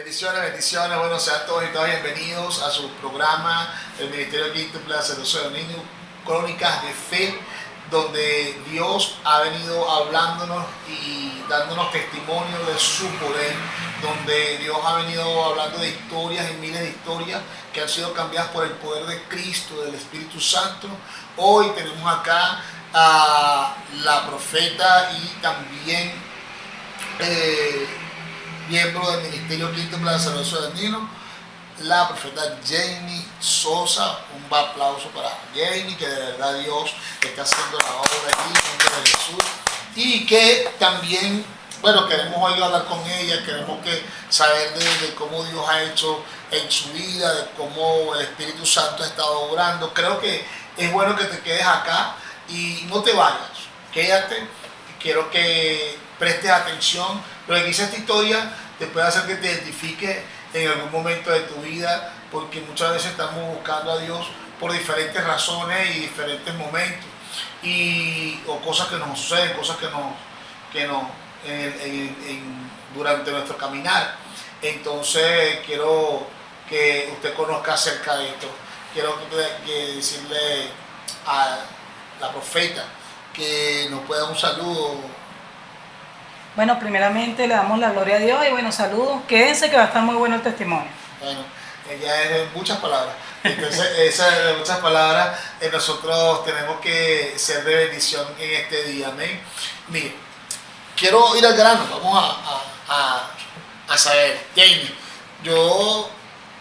Bendiciones, bendiciones. Bueno, sean todos y todas bienvenidos a su programa, el Ministerio Quíntupla Sacerdocio de Niños, Crónicas de Fe, donde Dios ha venido hablándonos y dándonos testimonio de su poder, donde Dios ha venido hablando de historias y miles de historias que han sido cambiadas por el poder de Cristo, del Espíritu Santo. Hoy tenemos acá a la profeta y también miembro del Ministerio Quíntupla de Sacerdocio de Niños, la profeta Jamie Sosa. Un aplauso para Jamie, que de verdad Dios está haciendo la obra aquí en nombre de Jesús, y que también, bueno, queremos hoy hablar con ella, queremos saber de cómo Dios ha hecho en su vida, de cómo el Espíritu Santo ha estado obrando. Creo que es bueno que te quedes acá y no te vayas, quédate. Quiero que prestes atención, porque quizás esta historia te puede hacer que te identifiques en algún momento de tu vida, porque muchas veces estamos buscando a Dios por diferentes razones y diferentes momentos, o cosas que nos suceden, cosas durante nuestro caminar. Entonces quiero que usted conozca acerca de esto. Quiero que decirle a la profeta que nos pueda dar un saludo. Bueno, primeramente le damos la gloria a Dios y bueno, saludos. Quédense que va a estar muy bueno el testimonio. Bueno, ella es de muchas palabras. Entonces, esas de muchas palabras, nosotros tenemos que ser de bendición en este día. Amén. Mire, quiero ir al grano. Vamos a saber. Jamie, yo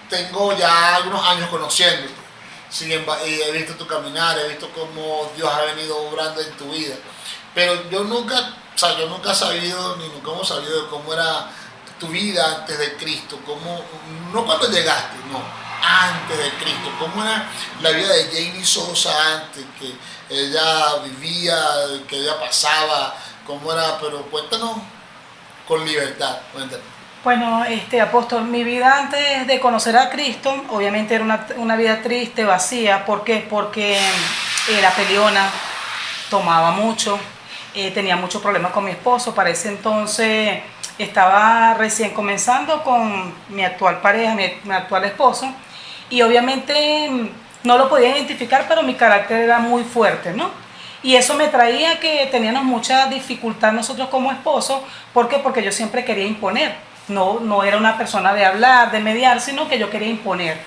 tengo ya algunos años conociéndote. Y he visto tu caminar, he visto cómo Dios ha venido obrando en tu vida. Pero yo nunca he sabido, ni nunca hemos sabido de cómo era tu vida antes de Cristo. No cuando llegaste, no, antes de Cristo. Cómo era la vida de Jamie Sosa antes, que ella vivía, que ella pasaba, cómo era. Pero cuéntanos con libertad, cuéntanos. Bueno, apóstol, mi vida antes de conocer a Cristo, obviamente era una vida triste, vacía. ¿Por qué? Porque era peleona, tomaba mucho, tenía muchos problemas con mi esposo. Para ese entonces estaba recién comenzando con mi actual pareja, mi actual esposo, y obviamente no lo podía identificar, pero mi carácter era muy fuerte, ¿no? Y eso me traía que teníamos mucha dificultad nosotros como esposos. ¿Por qué? Porque yo siempre quería imponer. No era una persona de hablar, de mediar, sino que yo quería imponer.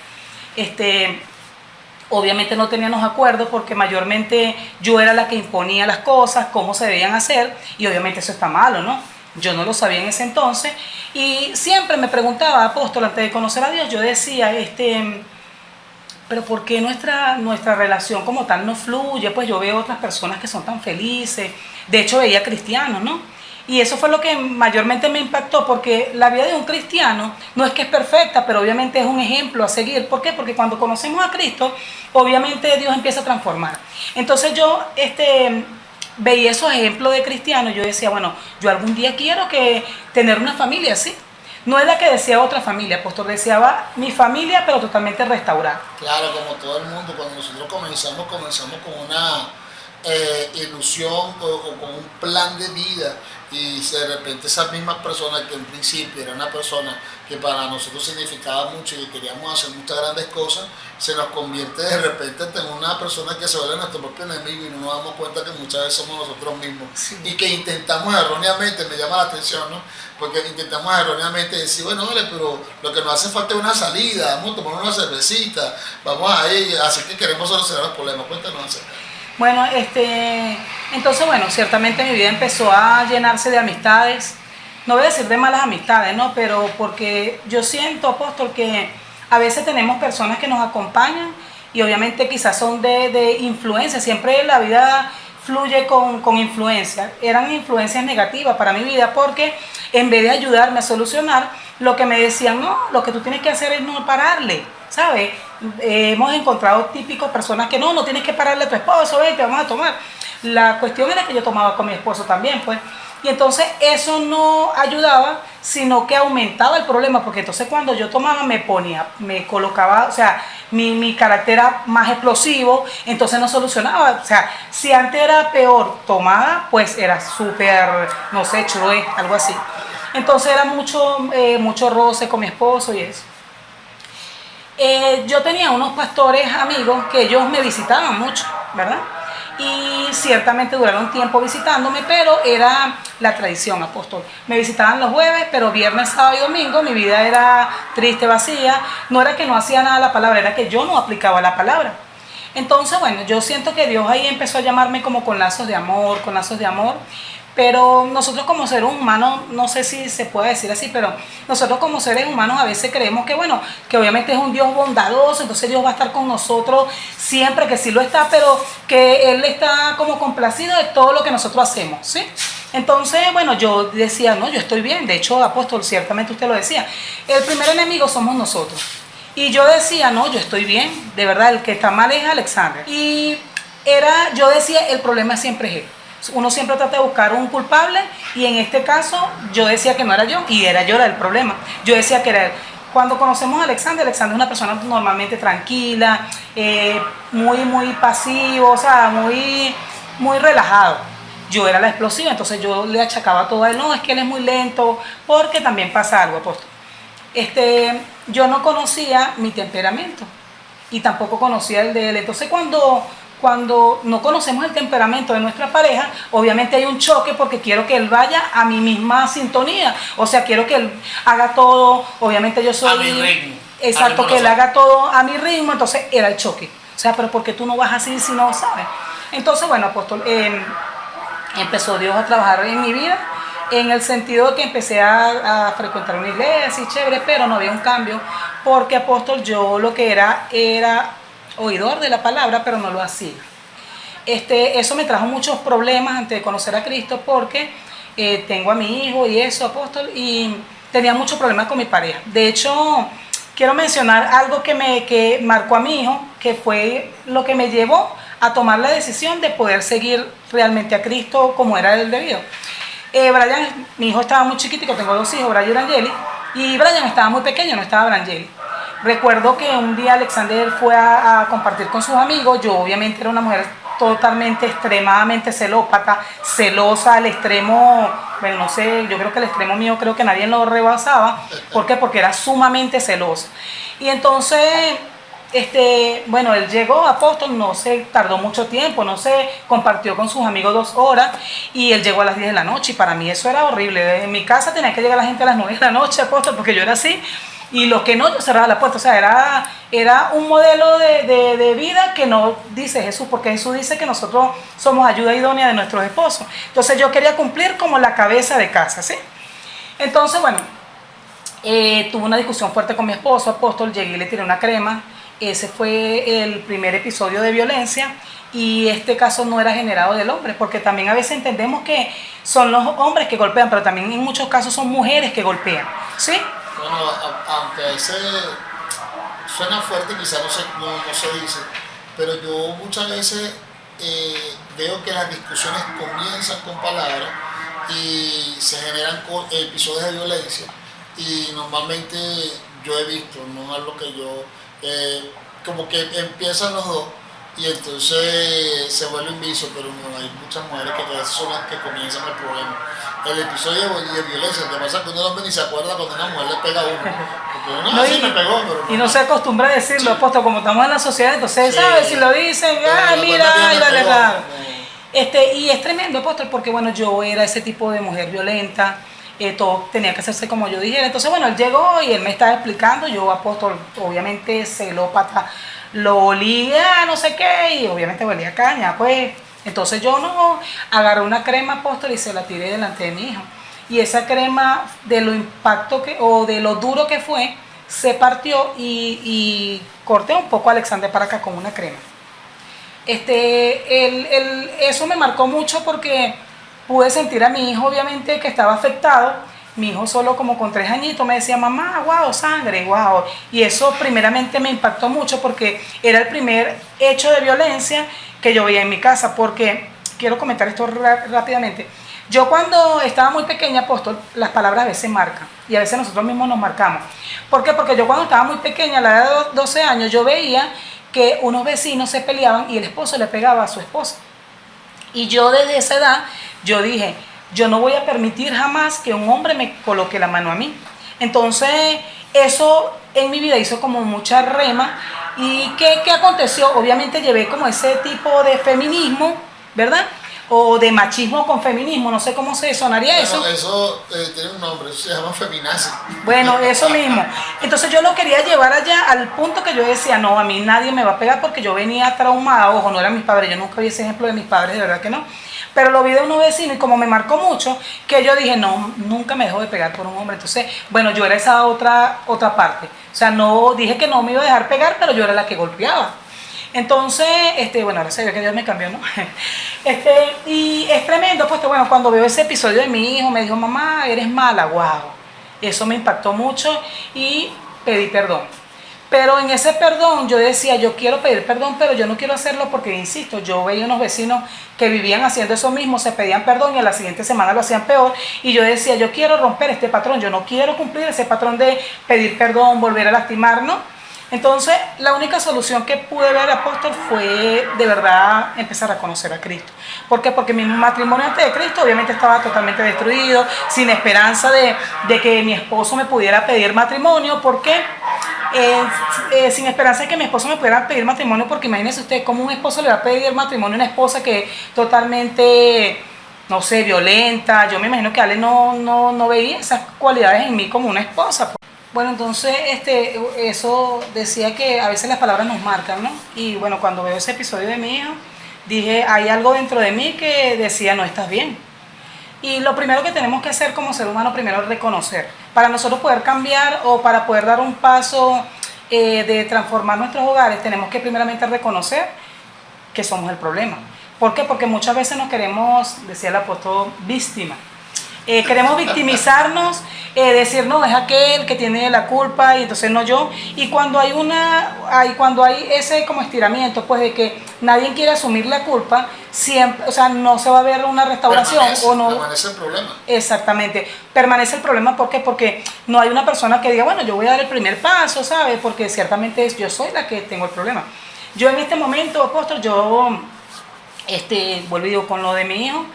Obviamente no teníamos acuerdos porque mayormente yo era la que imponía las cosas, cómo se debían hacer, y obviamente eso está malo, ¿no? Yo no lo sabía en ese entonces y siempre me preguntaba, apóstol, antes de conocer a Dios, yo decía, pero ¿por qué nuestra relación como tal no fluye? Pues yo veo otras personas que son tan felices. De hecho veía cristianos, ¿no? Y eso fue lo que mayormente me impactó, porque la vida de un cristiano no es que es perfecta, pero obviamente es un ejemplo a seguir. ¿Por qué? Porque cuando conocemos a Cristo, obviamente Dios empieza a transformar. Entonces yo veía esos ejemplos de cristianos. Yo decía, bueno, yo algún día quiero tener una familia así. No es la que deseaba otra familia, apóstol, deseaba mi familia, pero totalmente restaurada. Claro, como todo el mundo, cuando nosotros comenzamos con una ilusión o con un plan de vida, y de repente esa misma persona que en principio era una persona que para nosotros significaba mucho y que queríamos hacer muchas grandes cosas, se nos convierte de repente en una persona que se vuelve nuestro propio enemigo y no nos damos cuenta que muchas veces somos nosotros mismos. Sí. Y que intentamos erróneamente, me llama la atención, ¿no? Porque intentamos erróneamente decir, bueno, vale, pero lo que nos hace falta es una salida, vamos a tomar una cervecita, vamos a ir, así que queremos solucionar los problemas. Cuéntanos acerca. Bueno, entonces, bueno, ciertamente mi vida empezó a llenarse de amistades. No voy a decir de malas amistades, ¿no? Pero porque yo siento, apóstol, que a veces tenemos personas que nos acompañan y obviamente quizás son de influencia. Siempre la vida fluye con influencia. Eran influencias negativas para mi vida, porque en vez de ayudarme a solucionar, lo que me decían, no, lo que tú tienes que hacer es no pararle, ¿sabes? Hemos encontrado típicos personas que no tienes que pararle a tu esposo, vete, vamos a tomar. La cuestión era que yo tomaba con mi esposo también, pues. Y entonces eso no ayudaba, sino que aumentaba el problema, porque entonces cuando yo tomaba me colocaba, o sea, mi carácter era más explosivo, entonces no solucionaba. O sea, si antes era peor tomada, pues era súper, no sé, churé, algo así. Entonces era mucho roce con mi esposo y eso. Yo tenía unos pastores amigos que ellos me visitaban mucho, ¿verdad? Y ciertamente duraron tiempo visitándome, pero era la tradición, apóstol. Me visitaban los jueves, pero viernes, sábado y domingo mi vida era triste, vacía. No era que no hacía nada la palabra, era que yo no aplicaba la palabra. Entonces, bueno, yo siento que Dios ahí empezó a llamarme como con lazos de amor, pero nosotros como seres humanos, no sé si se puede decir así, pero nosotros como seres humanos a veces creemos que, bueno, que obviamente es un Dios bondadoso, entonces Dios va a estar con nosotros siempre, que sí lo está, pero que Él está como complacido de todo lo que nosotros hacemos, ¿sí? Entonces, bueno, yo decía, no, yo estoy bien. De hecho, apóstol, ciertamente usted lo decía, el primer enemigo somos nosotros. Y yo decía, no, yo estoy bien, de verdad, el que está mal es Alexander. Y yo decía, el problema siempre es él. Uno siempre trata de buscar un culpable y en este caso yo decía que no era yo y era el problema. Yo decía que era él. Cuando conocemos a Alexander es una persona normalmente tranquila, muy pasivo, o sea, muy relajado. Yo era la explosiva, entonces yo le achacaba todo a él. No, es que él es muy lento, porque también pasa algo, apóstol. Yo no conocía mi temperamento y tampoco conocía el de él. Entonces cuando no conocemos el temperamento de nuestra pareja, obviamente hay un choque porque quiero que él vaya a mi misma sintonía. O sea, quiero que él haga todo, obviamente yo soy... A mi ritmo. Exacto, que él haga todo a mi ritmo, entonces era el choque. O sea, pero ¿por qué tú no vas así si no sabes? Entonces, bueno, apóstol, empezó Dios a trabajar en mi vida, en el sentido de que empecé a frecuentar una iglesia y chévere, pero no había un cambio, porque apóstol, yo lo que era oidor de la palabra, pero no lo hacía. Eso me trajo muchos problemas antes de conocer a Cristo, porque tengo a mi hijo y eso, apóstol, y tenía muchos problemas con mi pareja. De hecho, quiero mencionar algo que marcó a mi hijo, que fue lo que me llevó a tomar la decisión de poder seguir realmente a Cristo como era el debido. Brian, mi hijo estaba muy chiquitico, tengo 2 hijos, Brian y Brangeli, y Brian estaba muy pequeño, no estaba Brangeli. Recuerdo que un día Alexander fue a compartir con sus amigos. Yo obviamente era una mujer totalmente, extremadamente celópata, celosa al extremo, bueno, no sé, yo creo que el extremo mío creo que nadie lo rebasaba. ¿Por qué? Porque era sumamente celosa. Y entonces, bueno, él llegó, apóstol, no se tardó mucho tiempo, no se compartió con sus amigos 2 horas y él llegó a las 10 de la noche y para mí eso era horrible. En mi casa tenía que llegar la gente a las 9 de la noche, apóstol, porque yo era así. Y lo que no, yo cerraba la puerta. O sea, era un modelo de vida que no dice Jesús, porque Jesús dice que nosotros somos ayuda idónea de nuestros esposos. Entonces yo quería cumplir como la cabeza de casa, ¿sí? Entonces, bueno, tuve una discusión fuerte con mi esposo, apóstol, llegué y le tiré una crema. Ese fue el primer episodio de violencia y este caso no era generado del hombre, porque también a veces entendemos que son los hombres que golpean, pero también en muchos casos son mujeres que golpean, ¿sí? Bueno, aunque ese suena fuerte, quizás no se dice, pero yo muchas veces veo que las discusiones comienzan con palabras y se generan episodios de violencia y normalmente yo he visto, no es lo que yo, como que empiezan los dos y entonces se vuelve un vicio, pero no, hay muchas mujeres que a veces son las que comienzan el problema. El episodio de violencia, lo que pasa es que uno hombre ni se acuerda cuando una mujer le pega a uno. Porque uno sí me pegó, pero no. Y no se acostumbra a decirlo, sí. Apóstol, como estamos en la sociedad, entonces, sí, ¿sabes? Si lo dicen, mira, dale, claro. No. Y es tremendo, apóstol, porque bueno, yo era ese tipo de mujer violenta, todo tenía que hacerse como yo dijera. Entonces, bueno, él llegó y él me estaba explicando, yo, apóstol, obviamente celópata, lo olía, no sé qué, y obviamente olía caña, pues. Entonces yo no agarré una crema, apóstol, y se la tiré delante de mi hijo. Y esa crema, de lo impacto o de lo duro que fue, se partió y corté un poco a Alexander para acá con una crema. Eso me marcó mucho porque pude sentir a mi hijo, obviamente, que estaba afectado. Mi hijo solo como con 3 añitos me decía, mamá, wow, sangre, wow. Y eso primeramente me impactó mucho porque era el primer hecho de violencia que yo veía en mi casa, porque quiero comentar esto rápidamente. Yo cuando estaba muy pequeña, apóstol, las palabras a veces marcan y a veces nosotros mismos nos marcamos. ¿Por qué? Porque yo cuando estaba muy pequeña, a la edad de 12 años, yo veía que unos vecinos se peleaban y el esposo le pegaba a su esposa. Y yo desde esa edad, yo dije, yo no voy a permitir jamás que un hombre me coloque la mano a mí. Entonces, eso en mi vida hizo como mucha rema. ¿Y qué aconteció? Obviamente llevé como ese tipo de feminismo, ¿verdad? O de machismo con feminismo, no sé cómo se sonaría eso. Eso tiene un nombre, eso se llama feminazi. Bueno, eso mismo. Entonces yo lo quería llevar allá al punto que yo decía, no, a mí nadie me va a pegar porque yo venía traumada. Ojo, no eran mis padres, yo nunca vi ese ejemplo de mis padres, de verdad que no. Pero lo vi de unos vecinos y como me marcó mucho, que yo dije, no, nunca me dejo de pegar por un hombre. Entonces, bueno, yo era esa otra parte. O sea, no dije que no me iba a dejar pegar, pero yo era la que golpeaba. Entonces, bueno, ahora se ve que Dios me cambió, ¿no? Y es tremendo, pues, bueno, cuando veo ese episodio de mi hijo, me dijo, mamá, eres mala, wow. Eso me impactó mucho y pedí perdón. Pero en ese perdón yo decía, yo quiero pedir perdón, pero yo no quiero hacerlo porque, insisto, yo veía unos vecinos que vivían haciendo eso mismo, se pedían perdón y a la siguiente semana lo hacían peor. Y yo decía, yo quiero romper este patrón, yo no quiero cumplir ese patrón de pedir perdón, volver a lastimar, ¿no? Entonces, la única solución que pude ver, apóstol, fue de verdad empezar a conocer a Cristo. ¿Por qué? Porque mi matrimonio antes de Cristo obviamente estaba totalmente destruido, sin esperanza de que mi esposo me pudiera pedir matrimonio. ¿Por qué? Sin esperanza de que mi esposo me pudiera pedir matrimonio, porque imagínense usted cómo un esposo le va a pedir matrimonio a una esposa que es totalmente, no sé, violenta. Yo me imagino que Ale no veía esas cualidades en mí como una esposa. Bueno, entonces eso decía que a veces las palabras nos marcan, ¿no? Y bueno, cuando veo ese episodio de mi hijo, dije, hay algo dentro de mí que decía, no estás bien. Y lo primero que tenemos que hacer como ser humano, primero es reconocer. Para nosotros poder cambiar o para poder dar un paso de transformar nuestros hogares, tenemos que primeramente reconocer que somos el problema. ¿Por qué? Porque muchas veces nos queremos, decía el apóstol, víctima. Queremos victimizarnos, decir, no, es aquel que tiene la culpa y entonces no yo. Y cuando hay ese como estiramiento, pues de que nadie quiere asumir la culpa, siempre, o sea, no se va a ver una restauración. Permanece el problema. Exactamente, permanece el problema. ¿Por qué? Porque no hay una persona que diga, bueno, yo voy a dar el primer paso, ¿sabes? Porque ciertamente yo soy la que tengo el problema. Yo en este momento, apóstol, vuelvo y digo, con lo de mi hijo,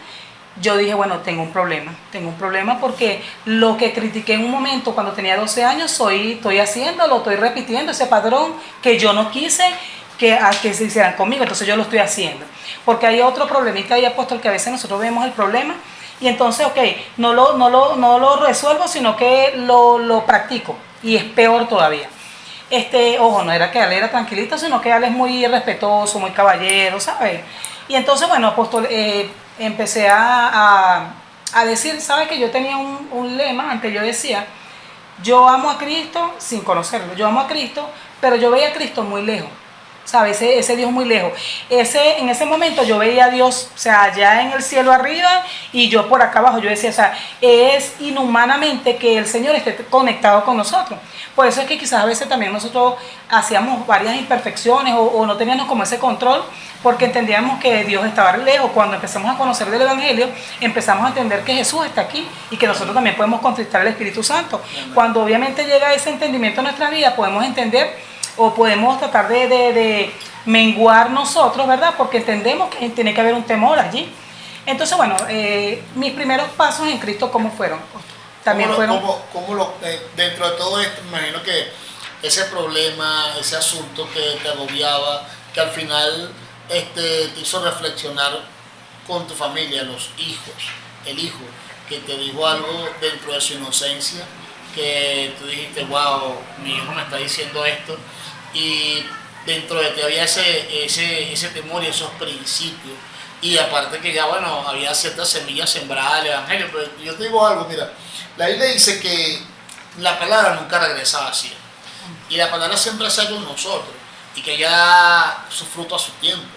yo dije, bueno, tengo un problema porque lo que critiqué en un momento cuando tenía 12 años, estoy haciéndolo, estoy repitiendo ese patrón que yo no quise que se hicieran conmigo, entonces yo lo estoy haciendo. Porque hay otro problemita ahí, apóstol, que a veces nosotros vemos el problema y entonces, no lo resuelvo, sino que lo practico y es peor todavía. Ojo, no era que él era tranquilito, sino que él es muy respetuoso, muy caballero, ¿sabes? Y entonces, bueno, apóstol, empecé a decir, ¿sabes? Que yo tenía un lema, antes yo decía, yo amo a Cristo sin conocerlo, yo amo a Cristo, pero yo veía a Cristo muy lejos, ¿sabes? Ese Dios muy lejos. En ese momento yo veía a Dios, o sea, allá en el cielo arriba y yo por acá abajo. Yo decía, o sea, es inhumanamente que el Señor esté conectado con nosotros. Por eso es que quizás a veces también nosotros hacíamos varias imperfecciones o no teníamos como ese control, porque entendíamos que Dios estaba lejos. Cuando empezamos a conocer del Evangelio, empezamos a entender que Jesús está aquí y que nosotros también podemos contristar al Espíritu Santo. Cuando obviamente llega ese entendimiento en nuestra vida, podemos entender o podemos tratar de menguar nosotros, ¿verdad? Porque entendemos que tiene que haber un temor allí. Entonces, bueno, mis primeros pasos en Cristo, ¿cómo fueron? También dentro de todo esto, me imagino que ese problema, ese asunto que te agobiaba, que al final te hizo reflexionar con tu familia, los hijos, el hijo, que te dijo algo dentro de su inocencia, que tú dijiste, wow, mi hijo me está diciendo esto, y dentro de ti había ese temor y esos principios, y aparte que ya, bueno, había ciertas semillas sembradas del Evangelio. Pero yo te digo algo, mira, la Biblia dice que la palabra nunca regresa vacía, y la palabra siempre está con nosotros, y que ya su fruto a su tiempo.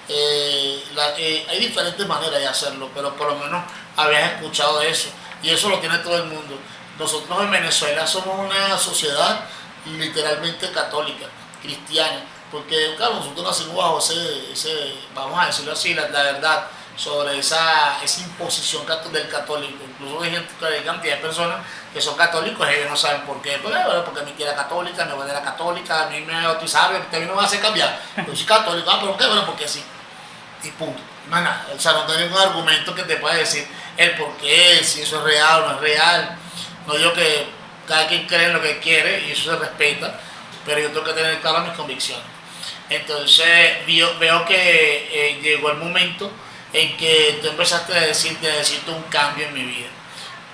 Hay diferentes maneras de hacerlo, pero por lo menos habías escuchado eso, y eso lo tiene todo el mundo. Nosotros en Venezuela somos una sociedad literalmente católica, cristiana, porque claro, nosotros nacimos bajo ese vamos a decirlo así, la verdad, sobre esa imposición del católico. Incluso hay cantidad de personas que son católicos y ellos no saben por qué. Porque mi tía era católica, mi abuela era católica, a mí me bautizaron, a mí no me hace cambiar. Yo soy católico, ¿pero por qué? Bueno, porque sí. Y punto. O sea, no tengo ningún argumento que te pueda decir. el por qué, si eso es real o no es real. No digo que cada quien cree en lo que quiere y eso se respeta, pero yo tengo que tener claras mis convicciones. Entonces veo que llegó el momento en que tú empezaste a decir, necesito un cambio en mi vida.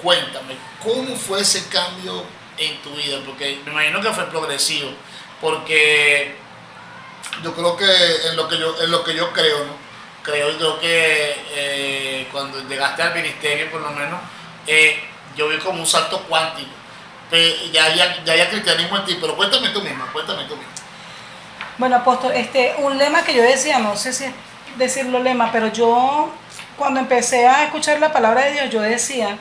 Cuéntame, ¿cómo fue ese cambio en tu vida? Porque me imagino que fue progresivo, porque yo creo que en lo que yo creo, ¿no? Creo que cuando llegaste al ministerio, por lo menos, yo vi como un salto cuántico. Ya había cristianismo en ti, pero cuéntame tú misma. Bueno, apóstol, un lema que yo decía, no sé si es decirlo lema, pero yo cuando empecé a escuchar la palabra de Dios, yo decía,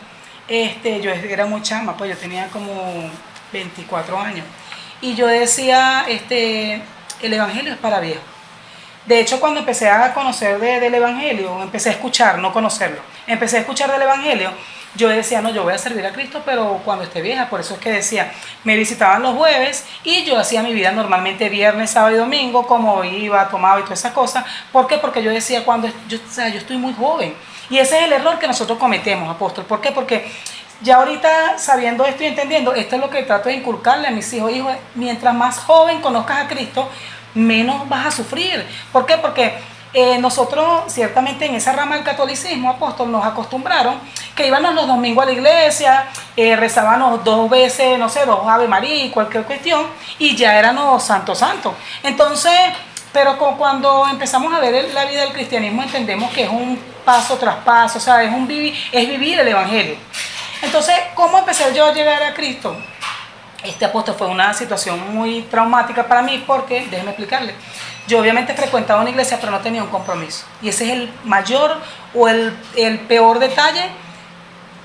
yo era muy chama, pues yo tenía como 24 años, y yo decía, el evangelio es para viejos. De hecho, cuando empecé a conocer del evangelio, empecé a escuchar, no conocerlo, empecé a escuchar del evangelio, yo decía, no, yo voy a servir a Cristo, pero cuando esté vieja. Por eso es que decía, me visitaban los jueves y yo hacía mi vida normalmente viernes, sábado y domingo, como iba, tomaba y todas esas cosas. ¿Por qué? Porque yo decía, yo estoy muy joven. Y ese es el error que nosotros cometemos, apóstol. ¿Por qué? Porque ya ahorita, sabiendo esto y entendiendo, esto es lo que trato de inculcarle a mis hijos. Hijo, mientras más joven conozcas a Cristo, menos vas a sufrir. ¿Por qué? Porque nosotros, ciertamente en esa rama del catolicismo, apóstol, nos acostumbraron que íbamos los domingos a la iglesia, rezábamos 2 veces, no sé, 2 Ave María, cualquier cuestión, y ya éramos santos. Entonces, pero cuando empezamos a ver la vida del cristianismo, entendemos que es un paso tras paso, o sea, es vivir el evangelio. Entonces, ¿cómo empecé yo a llegar a Cristo? Apóstol, fue una situación muy traumática para mí porque, déjeme explicarle, yo obviamente frecuentaba una iglesia pero no tenía un compromiso. Y ese es el mayor o el peor detalle,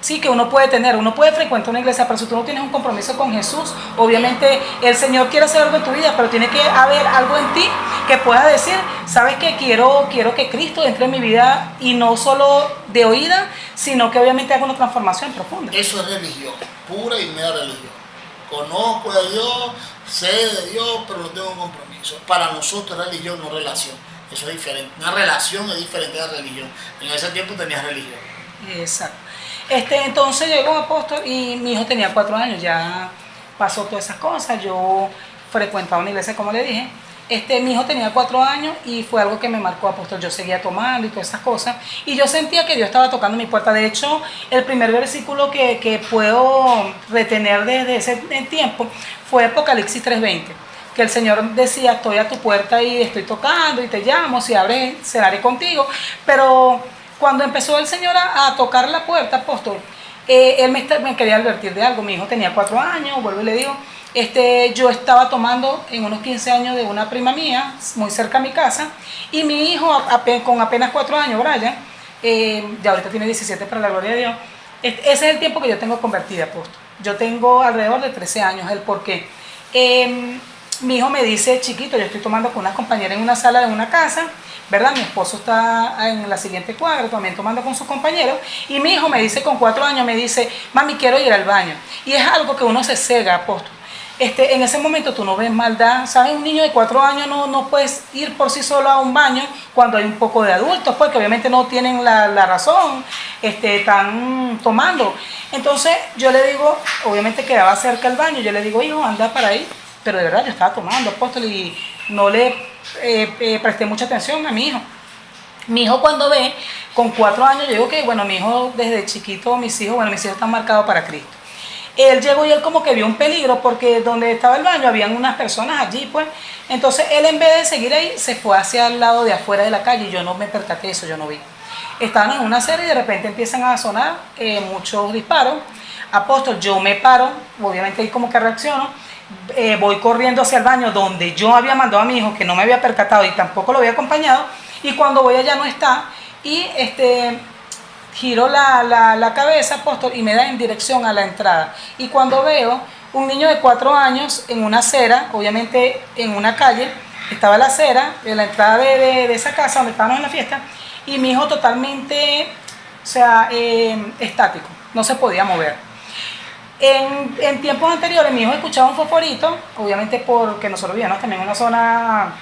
sí, que uno puede tener. Uno puede frecuentar una iglesia, pero si tú no tienes un compromiso con Jesús, obviamente el Señor quiere hacer algo en tu vida, pero tiene que haber algo en ti que pueda decir, ¿sabes qué? Quiero que Cristo entre en mi vida, y no solo de oída, sino que obviamente haga una transformación profunda. Eso es religión, pura y mera religión. Conozco a Dios, sé de Dios, pero no tengo un compromiso. Para nosotros es religión, no relación. Eso es diferente. Una relación es diferente a la religión. En ese tiempo tenías religión. Exacto. Entonces llegó un apóstol y mi hijo tenía 4 años, ya pasó todas esas cosas. Yo frecuentaba una iglesia, como le dije. Mi hijo tenía 4 años y fue algo que me marcó, apóstol. Yo seguía tomando y todas esas cosas, y yo sentía que Dios estaba tocando mi puerta. De hecho, el primer versículo que puedo retener desde ese tiempo fue Apocalipsis 3:20, que el Señor decía, estoy a tu puerta y estoy tocando y te llamo, si abres, cenaré contigo. Pero cuando empezó el Señor a tocar la puerta, apóstol, él me quería advertir de algo. Mi hijo tenía 4 años, vuelvo y le digo, yo estaba tomando en unos 15 años de una prima mía, muy cerca a mi casa, y mi hijo con apenas 4 años, Brian, ya ahorita tiene 17, para la gloria de Dios. Ese es el tiempo que yo tengo convertida, apóstol. Yo tengo alrededor de 13 años, el porqué. Mi hijo me dice, chiquito, yo estoy tomando con unas compañeras en una sala de una casa, ¿verdad? Mi esposo está en la siguiente cuadra también tomando con sus compañeros, y mi hijo me dice, con 4 años, me dice, mami, quiero ir al baño. Y es algo que uno se cega, apóstol. En ese momento tú no ves maldad, ¿sabes? Un niño de 4 años no puedes ir por sí solo a un baño cuando hay un poco de adultos, pues, que obviamente no tienen la razón, están tomando. Entonces yo le digo, obviamente quedaba cerca el baño, yo le digo, hijo, anda para ahí. Pero de verdad yo estaba tomando, apóstol, y no le presté mucha atención a mi hijo. Mi hijo, cuando ve, con 4 años, yo digo que, bueno, mi hijo desde chiquito, mis hijos están marcados para Cristo. Él llegó y él como que vio un peligro, porque donde estaba el baño habían unas personas allí, pues. Entonces él, en vez de seguir ahí, se fue hacia el lado de afuera de la calle, y yo no me percaté de eso, yo no vi. Estaban en una acera y de repente empiezan a sonar muchos disparos. Apóstol, yo me paro, obviamente ahí como que reacciono, voy corriendo hacia el baño donde yo había mandado a mi hijo, que no me había percatado y tampoco lo había acompañado, y cuando voy allá no está, y giro la cabeza, apóstol, y me da en dirección a la entrada. Y cuando veo un niño de 4 años en una acera, obviamente en una calle, estaba la acera, en la entrada de esa casa donde estábamos en la fiesta, y mi hijo totalmente, o sea, estático, no se podía mover. En tiempos anteriores mi hijo escuchaba un fosforito, obviamente porque nosotros vivíamos también en una zona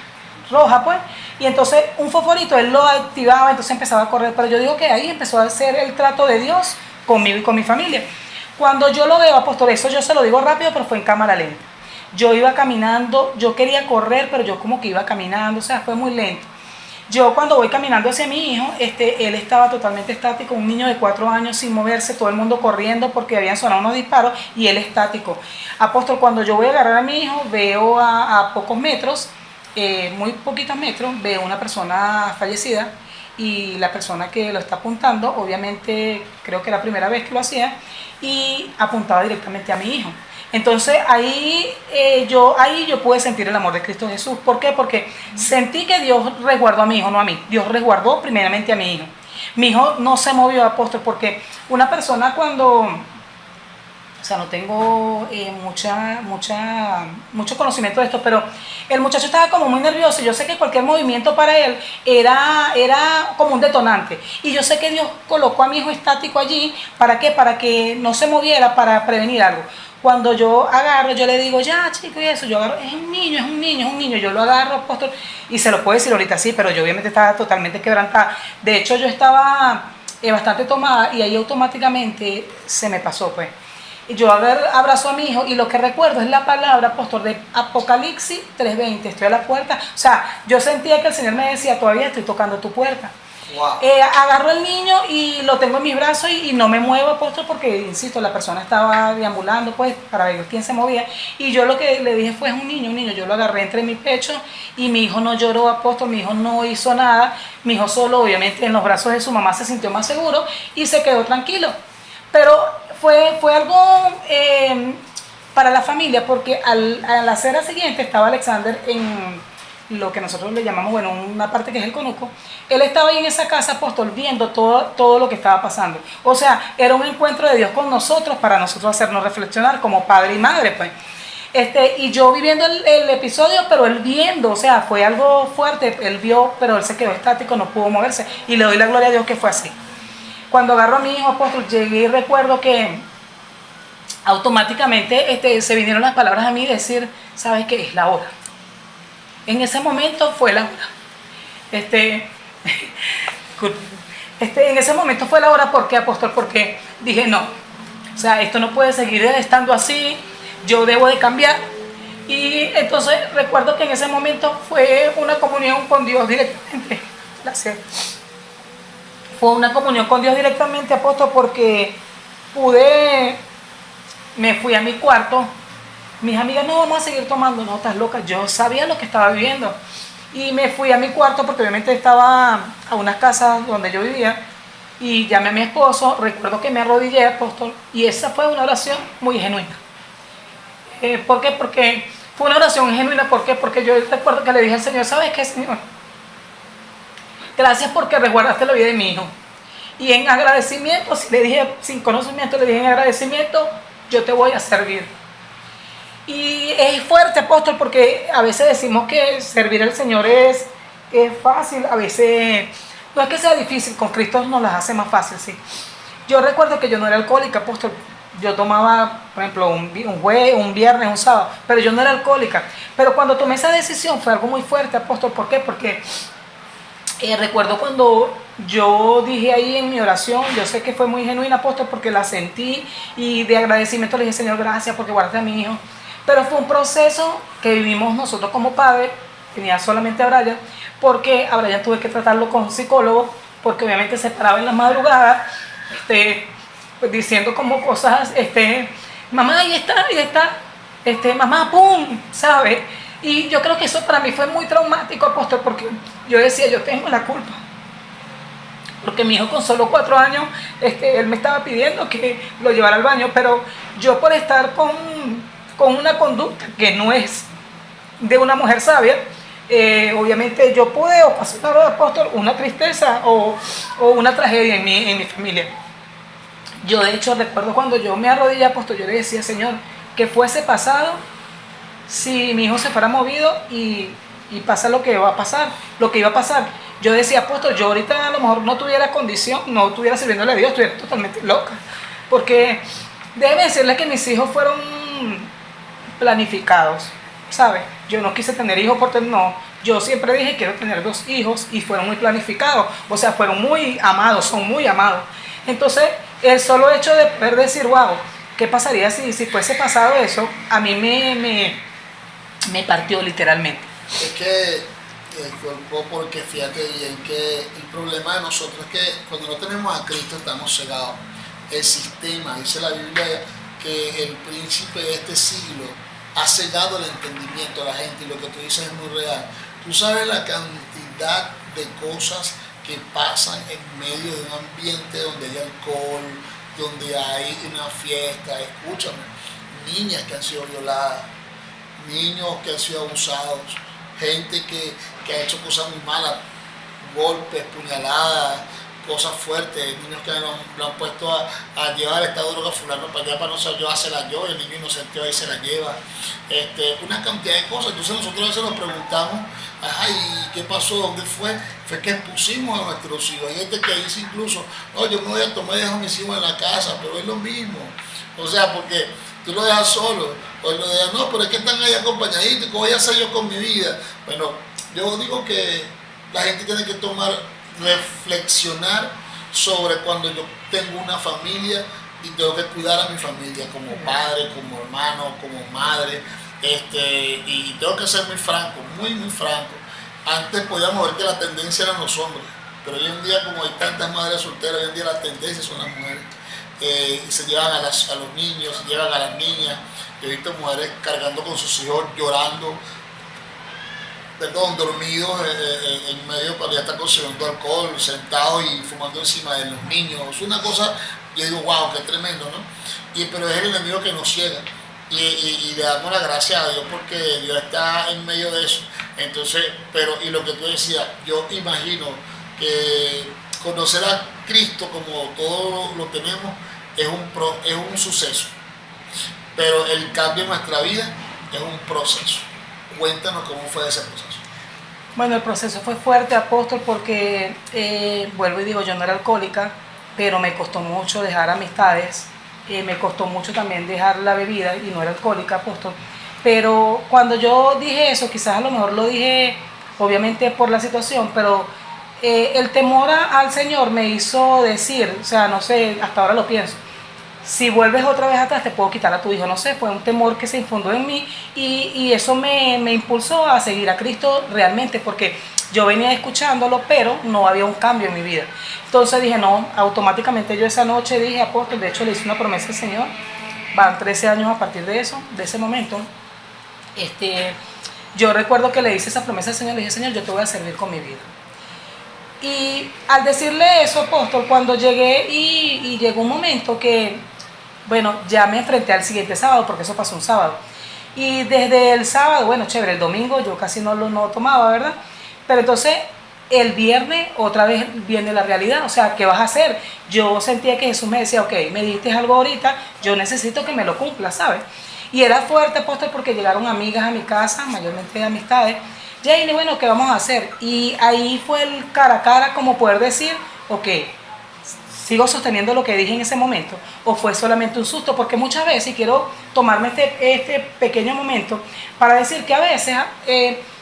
roja, pues, Y entonces un fosforito, él lo activaba, entonces empezaba a correr. Pero yo digo que ahí empezó a hacer el trato de Dios conmigo y con mi familia. Cuando yo lo veo, apóstol, eso yo se lo digo rápido, pero fue en cámara lenta. Yo iba caminando, yo quería correr, pero yo como que iba caminando, o sea, fue muy lento. Yo cuando voy caminando hacia mi hijo, él estaba totalmente estático, un niño de 4 años sin moverse, todo el mundo corriendo porque habían sonado unos disparos y él estático. Apóstol, cuando yo voy a agarrar a mi hijo, veo a pocos metros, muy poquitos metros, veo una persona fallecida y la persona que lo está apuntando, obviamente creo que era la primera vez que lo hacía, y apuntaba directamente a mi hijo. Entonces ahí yo pude sentir el amor de Cristo Jesús. ¿Por qué? Porque sentí que Dios resguardó a mi hijo, no a mí. Dios resguardó primeramente a mi hijo. Mi hijo no se movió, apóstol, porque una persona cuando, o sea, no tengo mucho conocimiento de esto, pero el muchacho estaba como muy nervioso. Yo sé que cualquier movimiento para él era como un detonante. Y yo sé que Dios colocó a mi hijo estático allí. ¿Para qué? Para que no se moviera, para prevenir algo. Cuando yo agarro, yo le digo, ya chico, y eso, yo agarro, es un niño, yo lo agarro, apóstol, y se lo puedo decir ahorita sí, pero yo obviamente estaba totalmente quebrantada. De hecho, yo estaba bastante tomada y ahí automáticamente se me pasó, pues. Y yo abrazo a mi hijo y lo que recuerdo es la palabra, apóstol, de Apocalipsis 3:20, estoy a la puerta. O sea, yo sentía que el Señor me decía, todavía estoy tocando tu puerta. Wow. Agarro al niño y lo tengo en mis brazos y no me muevo, apóstol, porque, insisto, la persona estaba deambulando, pues, para ver quién se movía. Y yo lo que le dije fue, es un niño. Yo lo agarré entre mi pecho y mi hijo no lloró, apóstol, mi hijo no hizo nada. Mi hijo solo, obviamente, en los brazos de su mamá se sintió más seguro y se quedó tranquilo. Pero fue algo para la familia, porque a la acera siguiente estaba Alexander en lo que nosotros le llamamos, bueno, una parte que es el conuco. Él estaba ahí en esa casa, apóstol, viendo todo lo que estaba pasando. O sea, era un encuentro de Dios con nosotros para nosotros hacernos reflexionar como padre y madre, pues. Y yo viviendo el episodio, pero él viendo, o sea, fue algo fuerte. Él vio, pero él se quedó estático, no pudo moverse. Y le doy la gloria a Dios que fue así. Cuando agarro a mi hijo, apóstol, llegué y recuerdo que automáticamente se vinieron las palabras a mí decir, ¿sabes qué? Es la hora. En ese momento fue la hora. En ese momento fue la hora, ¿por qué, apóstol? Porque dije, no, o sea, esto no puede seguir estando así, yo debo de cambiar. Y entonces recuerdo que en ese momento fue una comunión con Dios directamente. Fue una comunión con Dios directamente, apóstol, porque me fui a mi cuarto. Mis amigas, no, vamos a seguir tomando, no, estás loca. Yo sabía lo que estaba viviendo. Y me fui a mi cuarto porque obviamente estaba a unas casas donde yo vivía. Y llamé a mi esposo, recuerdo que me arrodillé, apóstol. Y esa fue una oración muy genuina. ¿Por qué? Porque fue una oración genuina. ¿Por qué? Porque yo recuerdo que le dije al Señor, ¿sabes qué, Señor? Gracias porque resguardaste la vida de mi hijo. Y en agradecimiento, si le dije sin conocimiento, le dije en agradecimiento, yo te voy a servir. Y es fuerte, apóstol, porque a veces decimos que servir al Señor es fácil, a veces no es que sea difícil, con Cristo nos las hace más fácil, sí. Yo recuerdo que yo no era alcohólica, apóstol. Yo tomaba, por ejemplo, un viernes, un sábado, pero yo no era alcohólica. Pero cuando tomé esa decisión fue algo muy fuerte, apóstol. ¿Por qué? Porque recuerdo cuando yo dije ahí en mi oración, yo sé que fue muy genuina, apóstol, porque la sentí y de agradecimiento le dije, Señor, gracias porque guardaste a mi hijo. Pero fue un proceso que vivimos nosotros como padres, tenía solamente a Brian, porque a Brian tuve que tratarlo con un psicólogo, porque obviamente se paraba en las madrugadas, pues diciendo como cosas, mamá, ahí está, mamá, pum, ¿sabes? Y yo creo que eso para mí fue muy traumático, apóstol, porque yo decía, yo tengo la culpa. Porque mi hijo con solo 4 años, él me estaba pidiendo que lo llevara al baño, pero yo por estar con una conducta que no es de una mujer sabia, obviamente yo pude ocasionar, apóstol, una tristeza o una tragedia en mi familia. Yo de hecho recuerdo cuando yo me arrodillé, apóstol, yo le decía, Señor, que fuese pasado si mi hijo se fuera movido y pasa lo que va a pasar, lo que iba a pasar. Yo decía, apóstol, yo ahorita a lo mejor no tuviera condición, no estuviera sirviéndole a Dios, estuviera totalmente loca. Porque déjeme decirle que mis hijos fueron planificados, ¿sabes? Yo no quise tener hijos porque no, Yo siempre dije quiero tener 2 hijos y fueron muy planificados, o sea, fueron muy amados, son muy amados. Entonces, el solo hecho de poder decir, wow, ¿qué pasaría si fuese pasado eso? A mí me partió literalmente. Es que porque fíjate bien que el problema de nosotros es que cuando no tenemos a Cristo estamos cegados. El sistema, dice la Biblia, que el príncipe de este siglo ha cegado el entendimiento de la gente, y lo que tú dices es muy real. Tú sabes la cantidad de cosas que pasan en medio de un ambiente donde hay alcohol, donde hay una fiesta, escúchame, niñas que han sido violadas, niños que han sido abusados, gente que ha hecho cosas muy malas, golpes, puñaladas, cosas fuertes, niños que lo han puesto a llevar esta droga fulano para allá para no ser yo, hacerla yo, y el niño inocente ahí se la lleva, una cantidad de cosas. Entonces nosotros a veces nos preguntamos, ay, ¿qué pasó? ¿Dónde fue? Fue que expusimos a nuestros hijos. Hay gente que dice incluso, no, yo me voy a tomar y dejo a mis hijos en la casa, pero es lo mismo, o sea, porque tú lo dejas solo, o lo dejas, no, pero es que están ahí acompañaditos, ¿qué voy a hacer yo con mi vida? Bueno, yo digo que la gente tiene que reflexionar sobre cuando yo tengo una familia y tengo que cuidar a mi familia como padre, como hermano, como madre, y tengo que ser muy franco, muy franco. Antes podíamos ver que la tendencia eran los hombres, pero hoy en día, como hay tantas madres solteras, hoy en día la tendencia son las mujeres. Y se llevan a los niños, se llevan a las niñas. Yo he visto mujeres cargando con sus hijos, llorando, dormidos en medio cuando ya están consumiendo alcohol, sentados y fumando encima de los niños. Es una cosa, yo digo, wow, qué tremendo, ¿no? Pero es el enemigo que nos ciega. Y le damos la gracia a Dios porque Dios está en medio de eso. Entonces, y lo que tú decías, yo imagino que conocer a Cristo como todos lo tenemos es un suceso. Pero el cambio en nuestra vida es un proceso. Cuéntanos cómo fue ese proceso. Bueno, el proceso fue fuerte, apóstol, porque, vuelvo y digo, yo no era alcohólica, pero me costó mucho dejar amistades, me costó mucho también dejar la bebida y no era alcohólica, apóstol. Pero cuando yo dije eso, quizás a lo mejor lo dije, obviamente por la situación, pero el temor al Señor me hizo decir, o sea, no sé, hasta ahora lo pienso, si vuelves otra vez atrás te puedo quitar a tu hijo, no sé, fue un temor que se infundó en mí y eso me impulsó a seguir a Cristo realmente, porque yo venía escuchándolo, pero no había un cambio en mi vida. Entonces dije, no, automáticamente yo esa noche dije, apóstol, de hecho le hice una promesa al Señor, van 13 años a partir de eso, de ese momento. Yo recuerdo que le hice esa promesa al Señor, le dije, Señor, yo te voy a servir con mi vida. Y al decirle eso, apóstol, cuando llegué y llegó un momento que, bueno, ya me enfrenté al siguiente sábado, porque eso pasó un sábado. Y desde el sábado, bueno, chévere, el domingo yo casi no tomaba, ¿verdad? Pero entonces el viernes otra vez viene la realidad, o sea, ¿qué vas a hacer? Yo sentía que Jesús me decía, ok, me diste algo ahorita, yo necesito que me lo cumpla, ¿sabes? Y era fuerte, apóstol, porque llegaron amigas a mi casa, mayormente amistades. Jaylee, bueno, ¿qué vamos a hacer? Y ahí fue el cara a cara, como poder decir, ok, ¿sigo sosteniendo lo que dije en ese momento? ¿O fue solamente un susto? Porque muchas veces, y quiero tomarme este pequeño momento para decir que a veces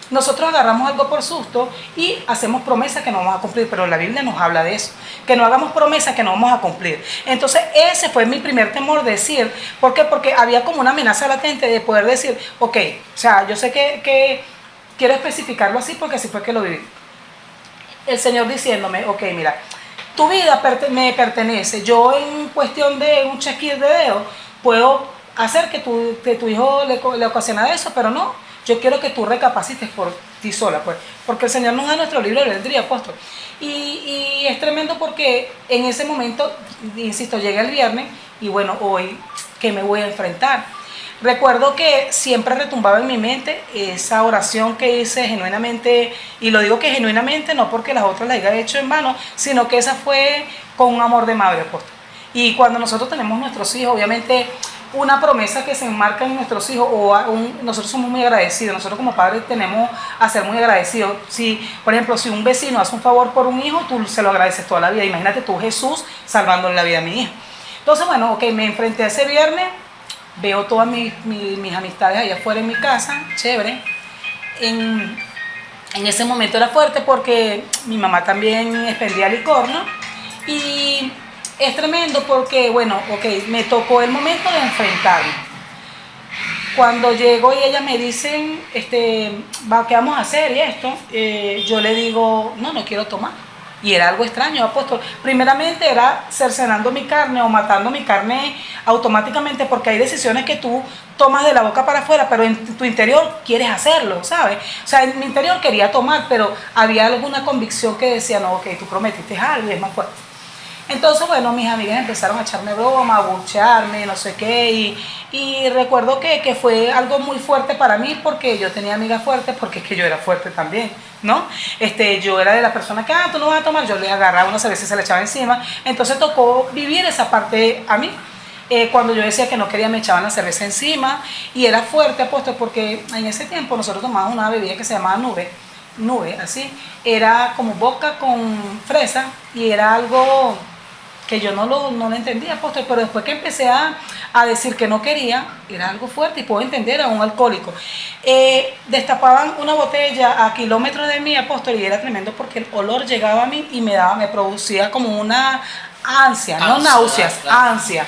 nosotros agarramos algo por susto y hacemos promesas que no vamos a cumplir, pero la Biblia nos habla de eso, que no hagamos promesas que no vamos a cumplir. Entonces ese fue mi primer temor, decir, ¿por qué? Porque había como una amenaza latente de poder decir, ok, o sea, yo sé que quiero especificarlo así porque así fue que lo viví. El Señor diciéndome, ok, mira, tu vida me pertenece, yo en cuestión de un chasquido de dedo puedo hacer que tu hijo le ocasione eso, pero no. Yo quiero que tú recapacites por ti sola, pues, porque el Señor nos da nuestro libre albedrío, apóstol. Y es tremendo porque en ese momento, insisto, llega el viernes y bueno, hoy, ¿qué me voy a enfrentar? Recuerdo que siempre retumbaba en mi mente esa oración que hice genuinamente, y lo digo que genuinamente no porque las otras las haya hecho en vano, sino que esa fue con un amor de madre, apóstol. Y cuando nosotros tenemos nuestros hijos, obviamente una promesa que se enmarca en nuestros hijos, nosotros somos muy agradecidos, nosotros como padres tenemos a ser muy agradecidos. Si, por ejemplo, si un vecino hace un favor por un hijo, tú se lo agradeces toda la vida. Imagínate tú, Jesús, salvándole la vida a mi hijo. Entonces, bueno, ok, me enfrenté a ese viernes, veo todas mis amistades allá afuera en mi casa, chévere. En En ese momento era fuerte porque mi mamá también expendía licor, ¿no? Y es tremendo porque, bueno, ok, me tocó el momento de enfrentarme. Cuando llego y ellas me dicen, ¿qué vamos a hacer? Y esto, yo le digo, no quiero tomar. Y era algo extraño, apóstol. Primeramente era cercenando mi carne o matando mi carne automáticamente, porque hay decisiones que tú tomas de la boca para afuera, pero en tu interior quieres hacerlo, ¿sabes? O sea, en mi interior quería tomar, pero había alguna convicción que decía, no, ok, tú prometiste algo y es más fuerte. Entonces, bueno, mis amigas empezaron a echarme broma, a buchearme, no sé qué, y recuerdo que fue algo muy fuerte para mí porque yo tenía amigas fuertes, porque es que yo era fuerte también, ¿no? Yo era de las personas que, tú no vas a tomar, yo les agarraba una cerveza y se le echaba encima, entonces tocó vivir esa parte a mí. Cuando yo decía que no quería me echaban la cerveza encima y era fuerte, apóstol, porque en ese tiempo nosotros tomábamos una bebida que se llamaba nube, así, era como vodka con fresa y era algo que yo no lo entendía, apóstol, pero después que empecé a decir que no quería, era algo fuerte y puedo entender a un alcohólico. Destapaban una botella a kilómetros de mí, apóstol, y era tremendo porque el olor llegaba a mí y me producía como una ansia, no náuseas, claro. ansia,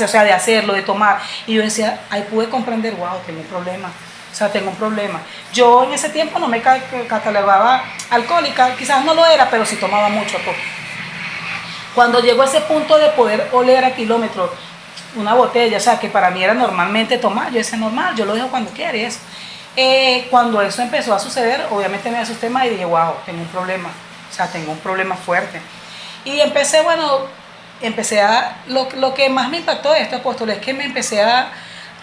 o sea, de hacerlo, de tomar. Y yo decía, ahí pude comprender, wow, tengo un problema. O sea, tengo un problema. Yo en ese tiempo no me catalogaba alcohólica, quizás no lo era, pero sí tomaba mucho, apóstol. Cuando llegó a ese punto de poder oler a kilómetros una botella, o sea, que para mí era normalmente tomar, yo decía normal, yo lo dejo cuando quiera y eso. Cuando eso empezó a suceder, obviamente me asusté más y dije, wow, tengo un problema, o sea, tengo un problema fuerte. Y empecé, lo que más me impactó de este apóstol es que me empecé a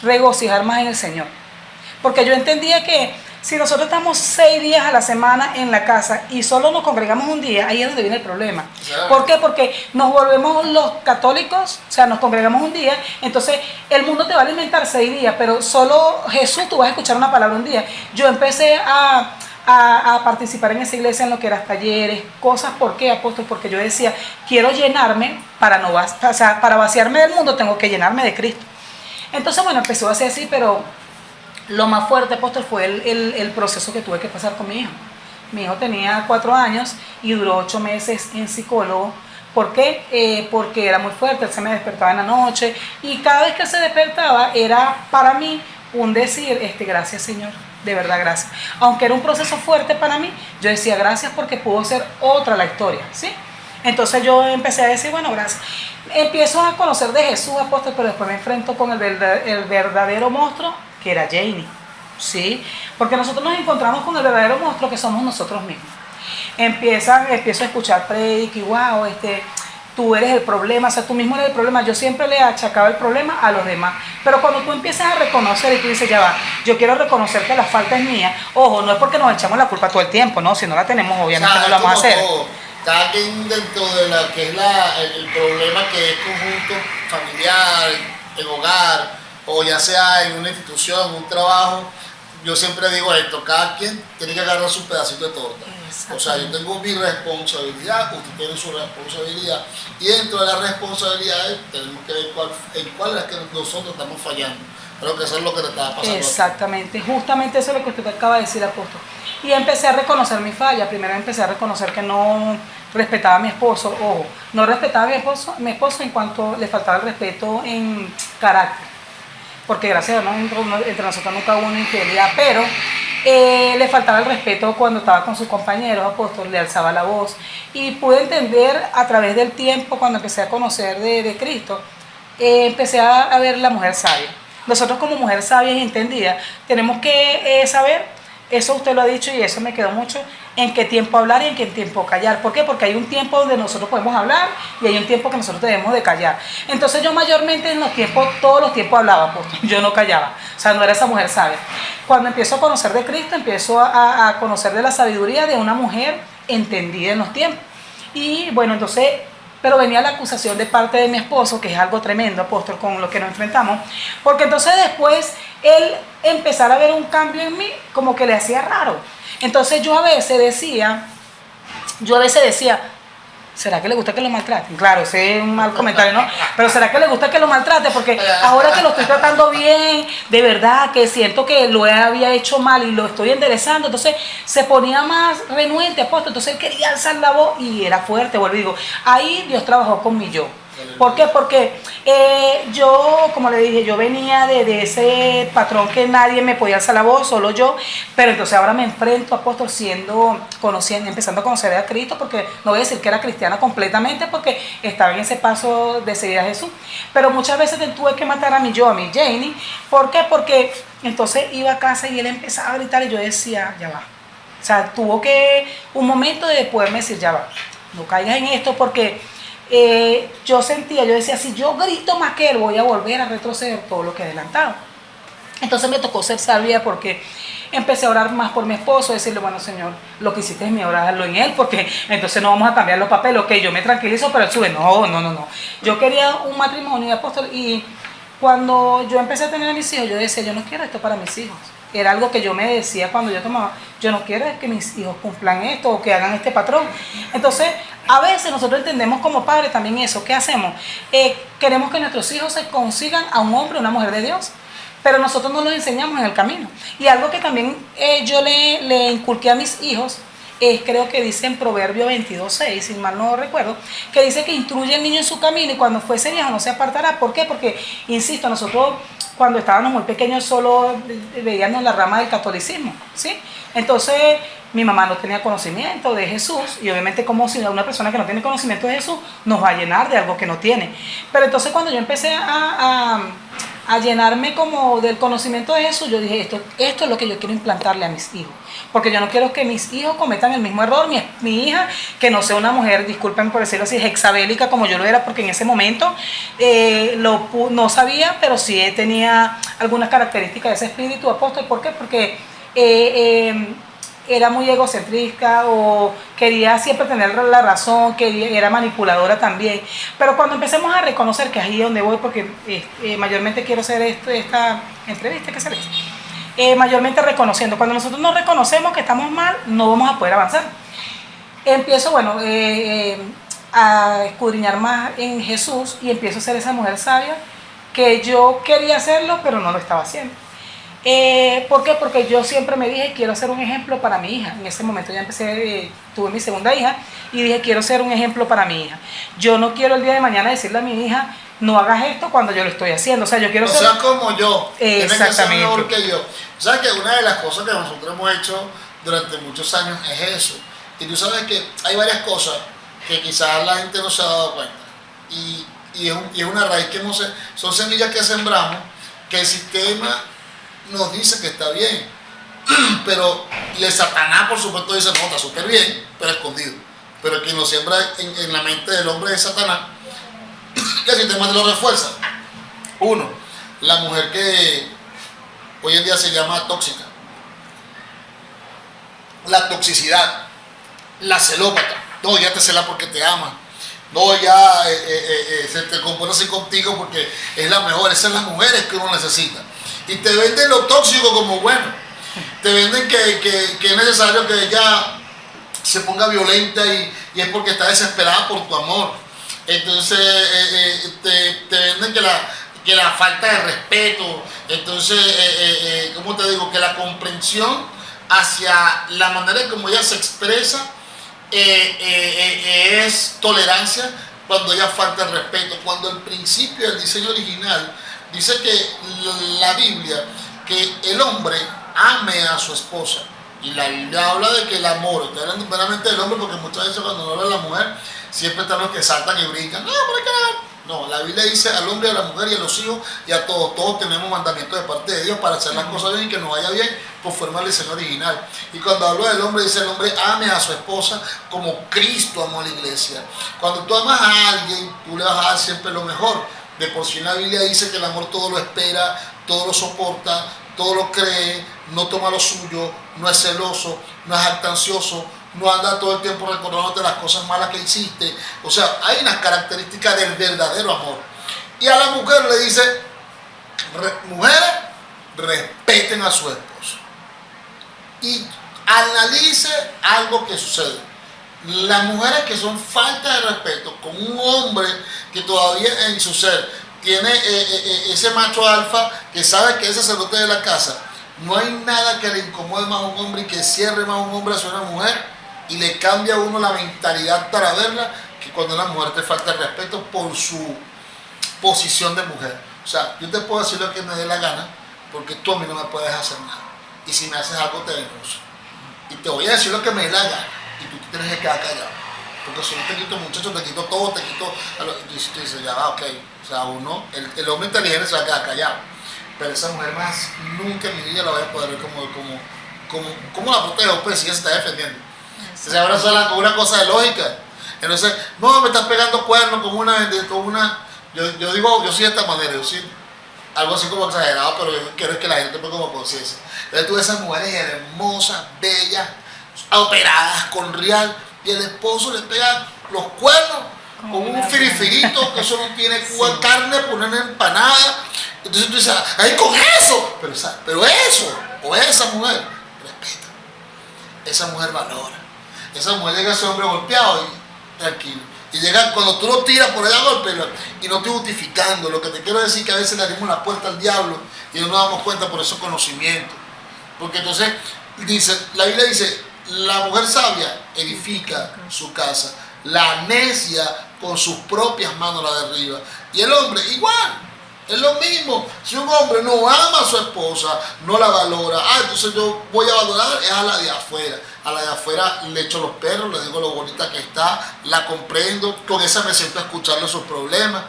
regocijar más en el Señor. Porque yo entendía que si nosotros estamos 6 días a la semana en la casa y solo nos congregamos un día, ahí es donde viene el problema. ¿Por qué? Porque nos volvemos los católicos, o sea, nos congregamos un día, entonces el mundo te va a alimentar 6 días, pero solo Jesús tú vas a escuchar una palabra un día. Yo empecé a participar en esa iglesia en lo que eran talleres, cosas. ¿Por qué, apóstol? Porque yo decía, quiero llenarme para vaciarme del mundo, tengo que llenarme de Cristo. Entonces, bueno, empezó a ser así, pero lo más fuerte, apóstol, fue el proceso que tuve que pasar con mi hijo. Mi hijo tenía 4 años y duró 8 meses en psicólogo. ¿Por qué? Porque era muy fuerte, él se me despertaba en la noche y cada vez que se despertaba era para mí un decir, gracias Señor, de verdad gracias. Aunque era un proceso fuerte para mí, yo decía gracias porque pudo ser otra la historia, ¿sí? Entonces yo empecé a decir, bueno, gracias. Empiezo a conocer de Jesús, apóstol, pero después me enfrento con el verdadero monstruo, que era Janie, ¿sí? Porque nosotros nos encontramos con el verdadero monstruo que somos nosotros mismos. Empiezo a escuchar predic y wow, tú eres el problema, o sea, tú mismo eres el problema. Yo siempre le achacaba el problema a los demás. Pero cuando tú empiezas a reconocer y tú dices, ya va, yo quiero reconocer que la falta es mía, ojo, no es porque nos echamos la culpa todo el tiempo, ¿no? Si no la tenemos, obviamente no la vamos a hacer. Cada quien dentro de la que es el problema que es conjunto familiar, el hogar, o ya sea en una institución, un trabajo, yo siempre digo esto, cada quien tiene que agarrar su pedacito de torta. O sea, yo tengo mi responsabilidad, usted tiene su responsabilidad, y dentro de las responsabilidades tenemos que ver en cuál es que nosotros estamos fallando. Creo que eso es lo que te estaba pasando. Exactamente, justamente eso es lo que usted acaba de decir, apóstol. Y empecé a reconocer mi falla. Primero empecé a reconocer que no respetaba a mi esposo. Ojo, no respetaba a mi esposo en cuanto le faltaba el respeto en carácter. Porque gracias a Dios entre nosotros nunca hubo una infidelidad, pero le faltaba el respeto cuando estaba con sus compañeros, apóstol, le alzaba la voz. Y pude entender a través del tiempo, cuando empecé a conocer de Cristo, empecé a ver la mujer sabia. Nosotros como mujer sabia y entendida tenemos que saber, eso usted lo ha dicho y eso me quedó mucho, en qué tiempo hablar y en qué tiempo callar. ¿Por qué? Porque hay un tiempo donde nosotros podemos hablar y hay un tiempo que nosotros debemos de callar. Entonces yo mayormente todos los tiempos hablaba, pues, yo no callaba, o sea, no era esa mujer sabia. Cuando empiezo a conocer de Cristo, empiezo a conocer de la sabiduría de una mujer entendida en los tiempos. Y bueno, entonces, pero venía la acusación de parte de mi esposo, que es algo tremendo, apóstol, con lo que nos enfrentamos, porque entonces después él empezara a ver un cambio en mí, como que le hacía raro. Entonces yo a veces decía, ¿será que le gusta que lo maltraten? Claro, ese es un mal comentario, ¿no? Pero ¿será que le gusta que lo maltrate? Porque ahora que lo estoy tratando bien, de verdad que siento que lo había hecho mal y lo estoy enderezando, entonces se ponía más renuente, apóstol, entonces él quería alzar la voz y era fuerte, vuelvo y digo, ahí Dios trabajó con mi yo. ¿Por qué? Porque yo, como le dije, yo venía de ese patrón que nadie me podía alzar la voz, solo yo, pero entonces ahora me enfrento, apóstol, empezando a conocer a Cristo, porque no voy a decir que era cristiana completamente, porque estaba en ese paso de seguir a Jesús, pero muchas veces tuve que matar a mi yo, a mi Janie. ¿Por qué? Porque entonces iba a casa y él empezaba a gritar y yo decía, ya va. O sea, tuvo que un momento de poderme decir, ya va, no caigas en esto, porque yo decía, si yo grito más que él, voy a volver a retroceder todo lo que he adelantado. Entonces me tocó ser sabia, porque empecé a orar más por mi esposo, decirle, bueno, Señor, lo que hiciste es mi orarlo en él, porque entonces no vamos a cambiar los papeles. Ok, yo me tranquilizo, pero él sube. No. Yo quería un matrimonio, apóstol, y cuando yo empecé a tener a mis hijos, yo decía, yo no quiero esto para mis hijos. Era algo que yo me decía cuando yo tomaba, yo no quiero que mis hijos cumplan esto o que hagan este patrón. Entonces, a veces nosotros entendemos como padres también eso. ¿Qué hacemos? Queremos que nuestros hijos se consigan a un hombre o una mujer de Dios, pero nosotros no los enseñamos en el camino. Y algo que también yo le inculqué a mis hijos, creo que dice en Proverbio 22:6, si mal no recuerdo, que dice que instruye al niño en su camino y cuando fuese viejo no se apartará. ¿Por qué? Porque, insisto, nosotros cuando estábamos muy pequeños solo veíamos la rama del catolicismo, ¿sí? Entonces mi mamá no tenía conocimiento de Jesús y obviamente como si una persona que no tiene conocimiento de Jesús nos va a llenar de algo que no tiene. Pero entonces cuando yo empecé a llenarme como del conocimiento de Jesús, yo dije, esto es lo que yo quiero implantarle a mis hijos, porque yo no quiero que mis hijos cometan el mismo error. Mi hija, que no sea una mujer, disculpen por decirlo así, hexabélica como yo lo era, porque en ese momento no sabía, pero sí tenía algunas características de ese espíritu, apóstol. ¿Por qué? Porque era muy egocentrista o quería siempre tener la razón, era manipuladora también. Pero cuando empecemos a reconocer, que es ahí donde voy, porque mayormente quiero hacer esta entrevista, ¿qué se le dice? Mayormente reconociendo. Cuando nosotros no reconocemos que estamos mal, no vamos a poder avanzar. Empiezo, a escudriñar más en Jesús y empiezo a ser esa mujer sabia que yo quería hacerlo, pero no lo estaba haciendo. ¿Por qué? Porque yo siempre me dije, quiero ser un ejemplo para mi hija. En ese momento ya tuve mi segunda hija y dije, quiero ser un ejemplo para mi hija. Yo no quiero el día de mañana decirle a mi hija, no hagas esto cuando yo lo estoy haciendo. O sea, yo quiero ser... O sea, como yo. Exactamente. Tienes que ser mejor que yo. O sea, que una de las cosas que nosotros hemos hecho durante muchos años es eso. Y tú sabes que hay varias cosas que quizás la gente no se ha dado cuenta. Y es una raíz que son semillas que sembramos, que el sistema nos dice que está bien, pero y el Satanás por supuesto dice, no, está súper bien, pero escondido. Pero quien lo siembra en la mente del hombre es Satanás, y el sistema te lo refuerza. Uno, la mujer que hoy en día se llama tóxica, la toxicidad, la celópata. No, ya te cela porque te ama. No, ya se te compone así contigo porque es la mejor. Esas son las mujeres que uno necesita. Y te venden lo tóxico como bueno. Te venden que es necesario que ella se ponga violenta y es porque está desesperada por tu amor. Entonces te venden que la falta de respeto. Entonces, ¿cómo te digo? Que la comprensión hacia la manera en cómo ella se expresa es tolerancia cuando ella falta el respeto. Cuando el principio del diseño original dice que la Biblia, que el hombre ame a su esposa. Y la Biblia habla de que el amor, estoy hablando primeramente del hombre porque muchas veces cuando habla de la mujer, siempre están los que saltan y brincan. No, ¿por qué? No, la Biblia dice al hombre, a la mujer y a los hijos y a todos. Todos tenemos mandamientos de parte de Dios para hacer las cosas bien y que nos vaya bien conforme al diseño original. Y cuando hablo del hombre, dice el hombre ame a su esposa como Cristo amó a la iglesia. Cuando tú amas a alguien, tú le vas a dar siempre lo mejor. De por sí la Biblia dice que el amor todo lo espera, todo lo soporta, todo lo cree, no toma lo suyo, no es celoso, no es jactancioso, no anda todo el tiempo recordándote las cosas malas que hiciste. O sea, hay unas características del verdadero amor. Y a la mujer le dice, mujeres, respeten a su esposo. Y analice algo que sucede. Las mujeres que son falta de respeto con un hombre que todavía en su ser tiene ese macho alfa que sabe que es sacerdote de la casa, no hay nada que le incomode más a un hombre y que cierre más a un hombre hacia una mujer y le cambia a uno la mentalidad para verla que cuando una mujer te falta el respeto por su posición de mujer. O sea, yo te puedo decir lo que me dé la gana porque tú a mí no me puedes hacer nada. Y si me haces algo te denuncio. Y te voy a decir lo que me dé la gana y tú te tienes que quedar callado. Porque si yo te quito, muchacho, te quito todo, te quito... Y tú dices, ya va, ok. O sea, el hombre inteligente se va a quedar callado. Pero esa mujer más nunca en mi vida la voy a poder ver como la protejo, pues, si ella se está defendiendo. Entonces ahora es una cosa de lógica. Entonces, no, me estás pegando cuernos con una... Yo digo, yo soy de esta manera, yo soy algo así como exagerado, pero yo quiero que la gente tenga como conciencia. Entonces tú ves esas mujeres hermosas, bellas, operadas, con real, y el esposo le pega los cuernos con un firifirito, que eso no tiene carne, poner empanada. Entonces tú dices, ¡ay, con eso! Pero eso, o esa mujer, respeta. Esa mujer valora. Esa mujer llega a ese hombre golpeado y tranquilo. Y llega cuando tú lo tiras por allá a golpe y no estoy justificando. Lo que te quiero decir es que a veces le abrimos la puerta al diablo y no nos damos cuenta por esos conocimientos. Porque entonces la Biblia dice, la mujer sabia edifica su casa, la necia con sus propias manos la derriba. Y el hombre igual. Es lo mismo, si un hombre no ama a su esposa, no la valora, entonces yo voy a valorar es a la de afuera. A la de afuera le echo los perros, le digo lo bonita que está, la comprendo, con esa me siento a escucharle sus problemas,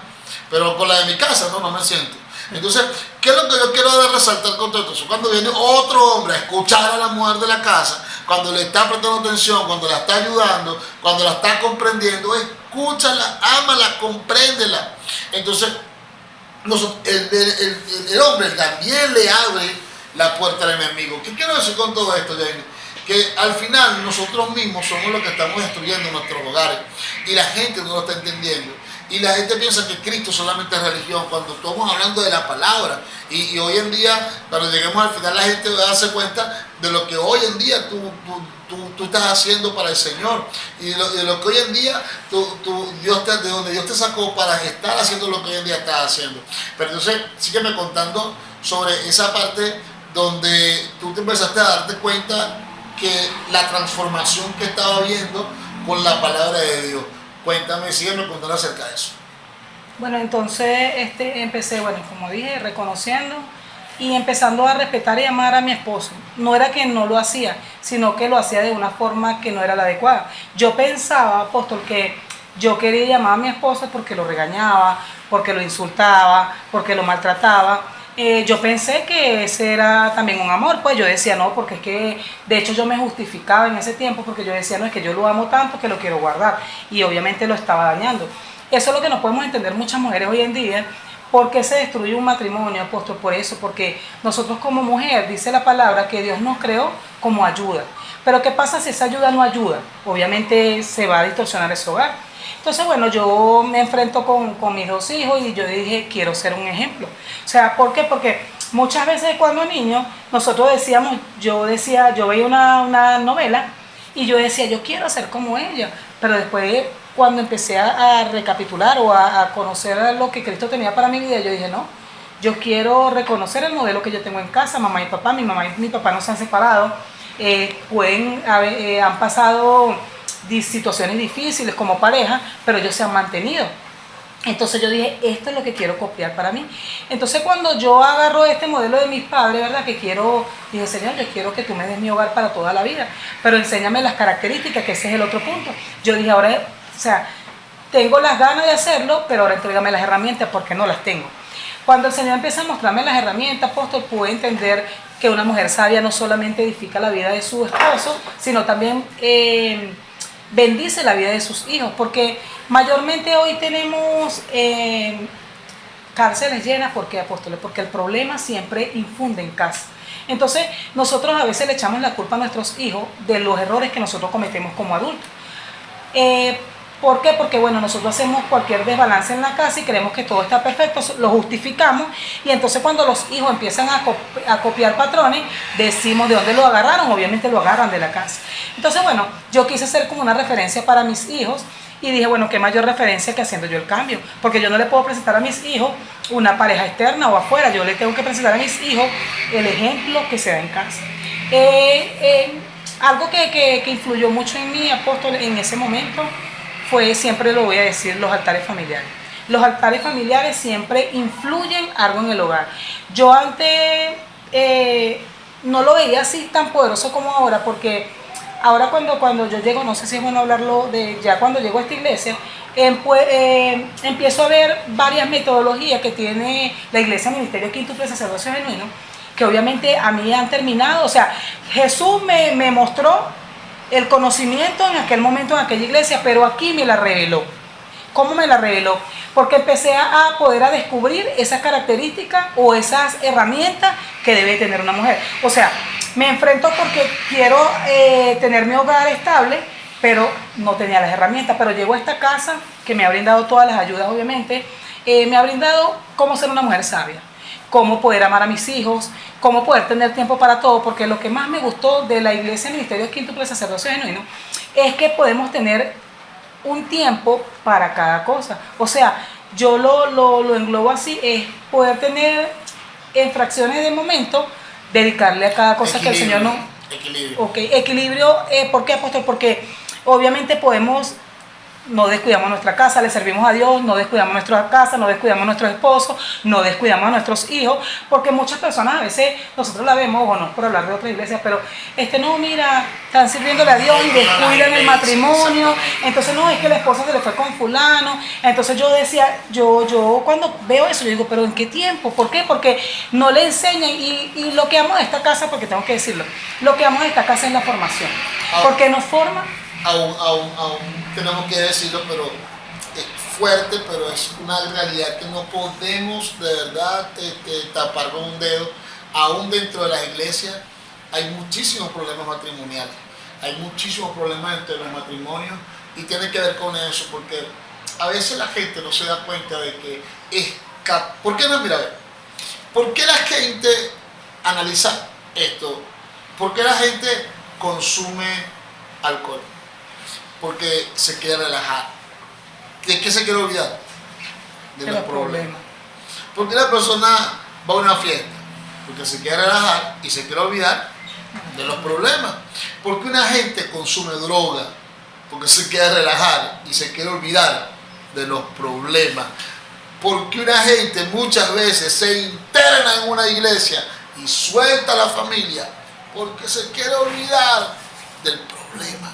pero con la de mi casa no me siento. Entonces, ¿qué es lo que yo quiero resaltar con todo eso? Cuando viene otro hombre a escuchar a la mujer de la casa, cuando le está prestando atención, cuando la está ayudando, cuando la está comprendiendo, escúchala, ámala, compréndela. Entonces, el hombre también le abre la puerta al enemigo. ¿Qué quiero decir con todo esto, Jamie? Que al final nosotros mismos somos los que estamos destruyendo nuestros hogares y la gente no lo está entendiendo. Y la gente piensa que Cristo solamente es religión, cuando estamos hablando de la palabra. Y hoy en día, cuando lleguemos al final, la gente va a darse cuenta de lo que hoy en día tú estás haciendo para el Señor. Y de lo que hoy en día, de donde Dios te sacó para estar haciendo lo que hoy en día estás haciendo. Pero entonces, sígueme contando sobre esa parte donde tú te empezaste a darte cuenta que la transformación que estaba viendo con la palabra de Dios. Cuéntame, sígueme contando acerca de eso. Bueno, entonces empecé, bueno, como dije, reconociendo y empezando a respetar y amar a mi esposo. No era que no lo hacía, sino que lo hacía de una forma que no era la adecuada. Yo pensaba, apóstol, que yo quería llamar a mi esposo porque lo regañaba, porque lo insultaba, porque lo maltrataba. Yo pensé que ese era también un amor, pues yo decía no, porque es que, de hecho yo me justificaba en ese tiempo, porque yo decía no, es que yo lo amo tanto que lo quiero guardar, y obviamente lo estaba dañando. Eso es lo que no podemos entender muchas mujeres hoy en día. ¿Por qué se destruye un matrimonio, apóstol? Por eso, porque nosotros como mujer, dice la palabra, que Dios nos creó como ayuda. Pero ¿qué pasa si esa ayuda no ayuda? Obviamente se va a distorsionar ese hogar. Entonces, bueno, yo me enfrento con mis dos hijos y yo dije, quiero ser un ejemplo. O sea, ¿por qué? Porque muchas veces cuando niños, nosotros decíamos, yo veía una novela y yo decía, yo quiero ser como ella. Pero después, cuando empecé a recapitular o a conocer lo que Cristo tenía para mi vida, yo dije, no, yo quiero reconocer el modelo que yo tengo en casa, mamá y papá. Mi mamá y mi papá no se han separado, han pasado situaciones difíciles como pareja, pero ellos se han mantenido. Entonces yo dije, esto es lo que quiero copiar para mí. Entonces cuando yo agarro este modelo de mis padres, ¿verdad? Dije, Señor, yo quiero que tú me des mi hogar para toda la vida, pero enséñame las características, que ese es el otro punto. Yo dije, ahora, o sea, tengo las ganas de hacerlo, pero ahora entrégame las herramientas porque no las tengo. Cuando el Señor empieza a mostrarme las herramientas, apóstol, pude entender que una mujer sabia no solamente edifica la vida de su esposo, sino también bendice la vida de sus hijos, porque mayormente hoy tenemos cárceles llenas. ¿Por qué, apóstoles? Porque el problema siempre infunde en casa. Entonces nosotros a veces le echamos la culpa a nuestros hijos de los errores que nosotros cometemos como adultos. ¿Por qué? Porque bueno, nosotros hacemos cualquier desbalance en la casa y creemos que todo está perfecto, lo justificamos y entonces cuando los hijos empiezan a copiar patrones, decimos de dónde lo agarraron, obviamente lo agarran de la casa. Entonces bueno, yo quise hacer como una referencia para mis hijos y dije, bueno, qué mayor referencia que haciendo yo el cambio, porque yo no le puedo presentar a mis hijos una pareja externa o afuera, yo le tengo que presentar a mis hijos el ejemplo que se da en casa. Algo que influyó mucho en mí, apóstol, en ese momento, fue, siempre lo voy a decir, los altares familiares. Los altares familiares siempre influyen algo en el hogar. Yo antes no lo veía así tan poderoso como ahora, porque ahora cuando yo llego, no sé si es bueno hablarlo de ya cuando llego a esta iglesia, empiezo a ver varias metodologías que tiene la iglesia Ministerio Quíntuple Sacerdocio Genuino, que obviamente a mí han terminado, o sea, Jesús me mostró el conocimiento en aquel momento, en aquella iglesia, pero aquí me la reveló. ¿Cómo me la reveló? Porque empecé a poder a descubrir esas características o esas herramientas que debe tener una mujer. O sea, me enfrento porque quiero tener mi hogar estable, pero no tenía las herramientas. Pero llego a esta casa, que me ha brindado todas las ayudas, obviamente, me ha brindado cómo ser una mujer sabia, cómo poder amar a mis hijos, cómo poder tener tiempo para todo, porque lo que más me gustó de la iglesia Ministerio Quíntuple Sacerdocio Genuino es que podemos tener un tiempo para cada cosa. O sea, yo lo englobo así, es poder tener en fracciones de momento, dedicarle a cada cosa que el Señor nos... Equilibrio. Ok, equilibrio, ¿por qué, apóstol? Porque obviamente podemos... No descuidamos nuestra casa, le servimos a Dios, no descuidamos nuestra casa, no descuidamos a nuestros esposos, no descuidamos a nuestros hijos, porque muchas personas a veces nosotros la vemos, o no es por hablar de otra iglesia, pero no, mira, están sirviéndole a Dios y descuidan el matrimonio, entonces no, es que la esposa se le fue con fulano, entonces yo decía, yo cuando veo eso, yo digo, pero ¿en qué tiempo? ¿Por qué? Porque no le enseñan y lo que amo de esta casa, porque tengo que decirlo, lo que amo de esta casa es la formación, porque nos forma. Aún tenemos que decirlo, pero es fuerte, pero es una realidad que no podemos de verdad tapar con un dedo. Aún dentro de las iglesias hay muchísimos problemas matrimoniales, hay muchísimos problemas dentro de los matrimonios y tiene que ver con eso, porque a veces la gente no se da cuenta de que es ¿por qué no? Mira, a ver, ¿por qué la gente analiza esto? ¿Por qué la gente consume alcohol? Porque se quiere relajar. ¿De qué se quiere olvidar? De los problemas. ¿Por qué la persona va a una fiesta? Porque se quiere relajar y se quiere olvidar de los problemas. ¿Por qué una gente consume droga? Porque se quiere relajar y se quiere olvidar de los problemas. ¿Por qué una gente muchas veces se interna en una iglesia y suelta a la familia? Porque se quiere olvidar del problema.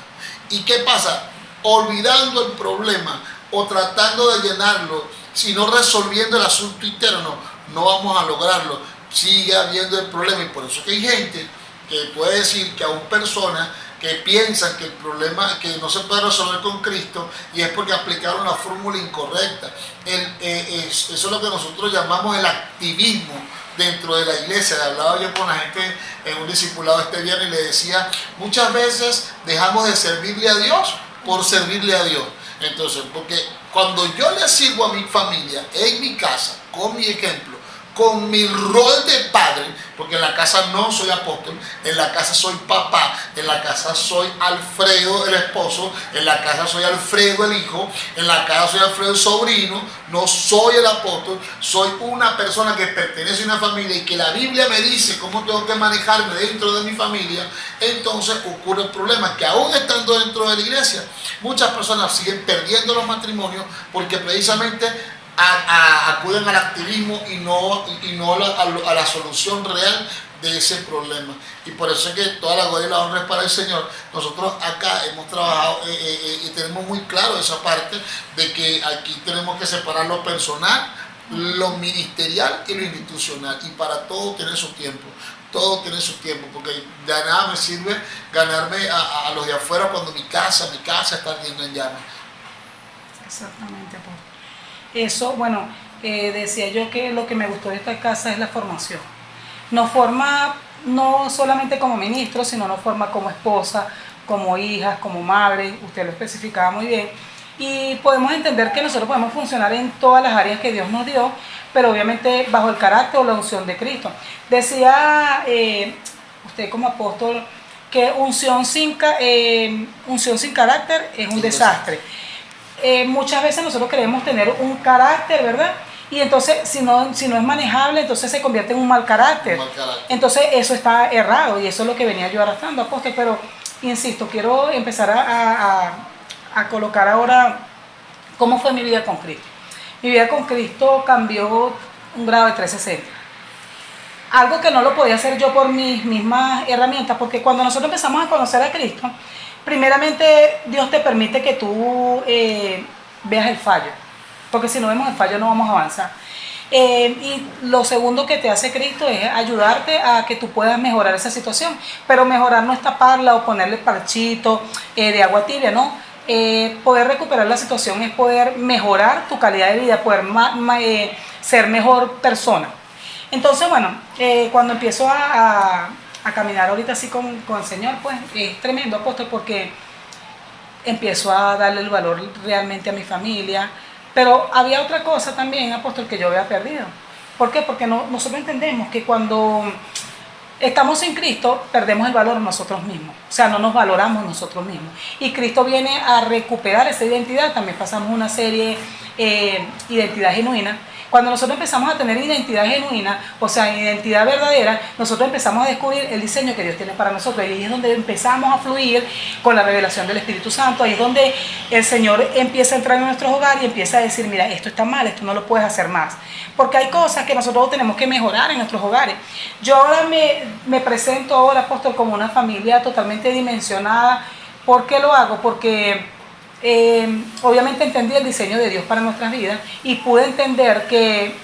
¿Y qué pasa? Olvidando el problema o tratando de llenarlo, sino resolviendo el asunto interno, no vamos a lograrlo. Sigue habiendo el problema y por eso que hay gente que puede decir que aún personas que piensan que el problema que no se puede resolver con Cristo y es porque aplicaron la fórmula incorrecta. Eso es lo que nosotros llamamos el activismo dentro de la iglesia. Hablaba yo con la gente en un discipulado este viernes y le decía, muchas veces dejamos de servirle a Dios por servirle a Dios. Entonces, porque cuando yo le sirvo a mi familia, en mi casa, con mi ejemplo, con mi rol de padre, porque en la casa no soy apóstol, en la casa soy papá, en la casa soy Alfredo el esposo, en la casa soy Alfredo el hijo, en la casa soy Alfredo el sobrino, no soy el apóstol, soy una persona que pertenece a una familia y que la Biblia me dice cómo tengo que manejarme dentro de mi familia. Entonces ocurre el problema que aún estando dentro de la iglesia, muchas personas siguen perdiendo los matrimonios porque precisamente acuden al activismo y no a la solución real de ese problema. Y por eso es que toda la gloria y la honra es para el Señor. Nosotros acá hemos trabajado y tenemos muy claro esa parte de que aquí tenemos que separar lo personal, lo ministerial y lo institucional. Y para todo tiene su tiempo. Todo tiene su tiempo, porque de nada me sirve ganarme a los de afuera cuando mi casa está ardiendo en llamas. Exactamente, pues. Eso, bueno, decía yo que lo que me gustó de esta casa es la formación. Nos forma no solamente como ministro, sino nos forma como esposa, como hijas, como madre, usted lo especificaba muy bien. y podemos entender que nosotros podemos funcionar en todas las áreas que Dios nos dio, pero obviamente bajo el carácter o la unción de Cristo. Decía usted como apóstol que unción sin carácter es un desastre. Muchas veces nosotros queremos tener un carácter, ¿verdad? Y entonces si no es manejable, entonces se convierte en un mal carácter. Entonces eso está errado y eso es lo que venía yo arrastrando, apóstol. Pero insisto, quiero empezar a colocar ahora cómo fue mi vida con Cristo. Mi vida con Cristo cambió un grado de 360. Algo que no lo podía hacer yo por mis mismas herramientas, porque cuando nosotros empezamos a conocer a Cristo, primeramente Dios te permite que tú veas el fallo, porque si no vemos el fallo no vamos a avanzar. Y lo segundo que te hace Cristo es ayudarte a que tú puedas mejorar esa situación, pero mejorar no es taparla o ponerle parchito de agua tibia, no. Poder recuperar la situación es poder mejorar tu calidad de vida, poder ser mejor persona. Entonces, bueno, cuando empiezo a caminar ahorita así con el Señor, pues es tremendo, apóstol, porque empiezo a darle el valor realmente a mi familia. Pero había otra cosa también, apóstol, que yo había perdido. ¿Por qué? Porque nosotros entendemos que cuando estamos sin Cristo, perdemos el valor nosotros mismos. O sea, no nos valoramos nosotros mismos. Y Cristo viene a recuperar esa identidad. También pasamos una serie, identidad genuina. Cuando nosotros empezamos a tener identidad genuina, o sea, identidad verdadera, nosotros empezamos a descubrir el diseño que Dios tiene para nosotros. Y ahí es donde empezamos a fluir con la revelación del Espíritu Santo. Ahí es donde el Señor empieza a entrar en nuestros hogares y empieza a decir, mira, esto está mal, esto no lo puedes hacer más. Porque hay cosas que nosotros tenemos que mejorar en nuestros hogares. Yo ahora me presento ahora, apóstol, como una familia totalmente dimensionada. ¿Por qué lo hago? Porque obviamente entendí el diseño de Dios para nuestras vidas y pude entender que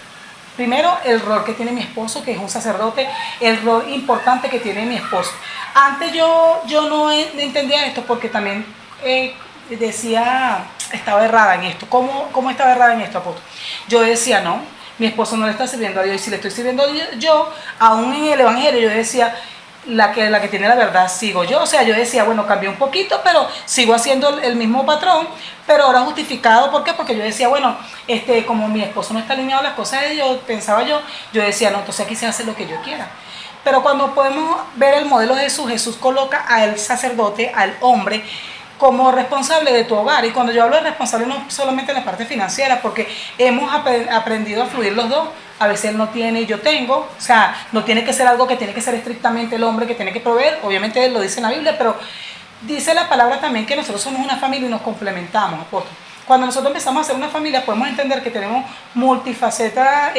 primero el rol que tiene mi esposo, que es un sacerdote, el rol importante que tiene mi esposo. Antes yo no entendía esto porque también decía, estaba errada en esto. ¿Cómo estaba errada en esto, apóstol? Yo decía, no, mi esposo no le está sirviendo a Dios, y si le estoy sirviendo a yo, aún en el Evangelio yo decía, la que tiene la verdad sigo yo. O sea, yo decía, bueno, cambié un poquito, pero sigo haciendo el mismo patrón, pero ahora justificado. ¿Por qué? Porque yo decía, bueno, como mi esposo no está alineado a las cosas de Dios, pensaba yo decía, no, entonces aquí se hace lo que yo quiera. Pero cuando podemos ver el modelo de Jesús coloca al sacerdote, al hombre, como responsable de tu hogar. Y cuando yo hablo de responsable, no solamente en la parte financiera, porque hemos aprendido a fluir los dos. A veces él no tiene y yo tengo. O sea, no tiene que ser algo que tiene que ser estrictamente el hombre que tiene que proveer. Obviamente él lo dice en la Biblia, pero dice la palabra también que nosotros somos una familia y nos complementamos, apóstol. Cuando nosotros empezamos a ser una familia, podemos entender que tenemos multifacetas,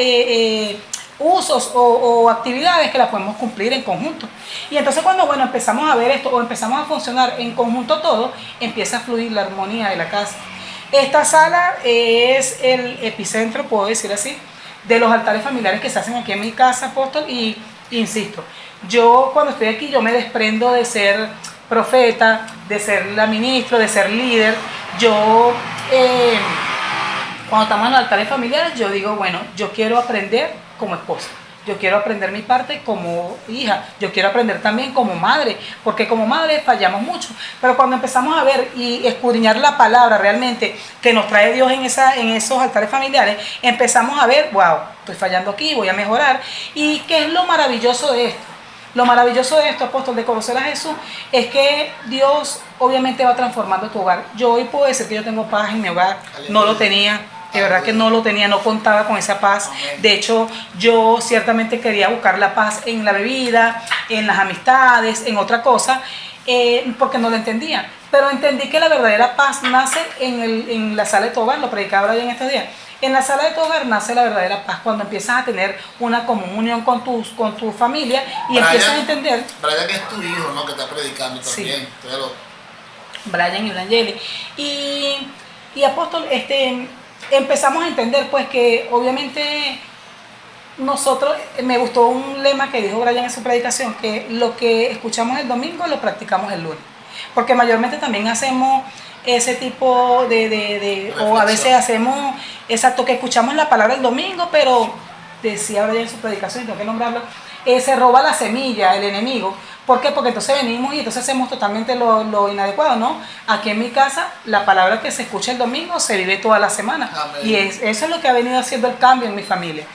usos o actividades que las podemos cumplir en conjunto. Y entonces cuando empezamos a ver esto o empezamos a funcionar en conjunto todo, empieza a fluir la armonía de la casa. Esta sala es el epicentro, puedo decir así, de los altares familiares que se hacen aquí en mi casa, apóstol. Y insisto, yo cuando estoy aquí yo me desprendo de ser profeta, de ser la ministra, de ser líder. Yo cuando estamos en los altares familiares, yo digo, bueno, yo quiero aprender como esposa, yo quiero aprender mi parte como hija, yo quiero aprender también como madre, porque como madre fallamos mucho, pero cuando empezamos a ver y escudriñar la palabra realmente que nos trae Dios en esos altares familiares, empezamos a ver, wow, estoy fallando aquí, voy a mejorar. ¿Y qué es lo maravilloso de esto? Lo maravilloso de esto, apóstol, de conocer a Jesús, es que Dios obviamente va transformando tu hogar. Yo hoy puedo decir que yo tengo paz en mi hogar, no lo tenía. De verdad que no lo tenía, no contaba con esa paz. De hecho, yo ciertamente quería buscar la paz en la bebida, en las amistades, en otra cosa, porque no lo entendía. Pero entendí que la verdadera paz nace en la sala de tu hogar, lo predicaba ahora en estos días. En la sala de tu hogar nace la verdadera paz cuando empiezas a tener una comunión con tu familia y empiezas a entender. Brian es tu hijo, ¿no? Que está predicando también. Sí. Brian y Blangeli. Y apóstol, empezamos a entender pues que obviamente nosotros, me gustó un lema que dijo Brian en su predicación, que lo que escuchamos el domingo lo practicamos el lunes, porque mayormente también hacemos ese tipo o a veces hacemos, exacto, que escuchamos la palabra el domingo, pero decía Brian en su predicación, tengo que nombrarlo, se roba la semilla, el enemigo. ¿Por qué? Porque entonces venimos y entonces hacemos totalmente lo inadecuado, ¿no? Aquí en mi casa, la palabra que se escucha el domingo se vive toda la semana. Amén. Y eso es lo que ha venido haciendo el cambio en mi familia.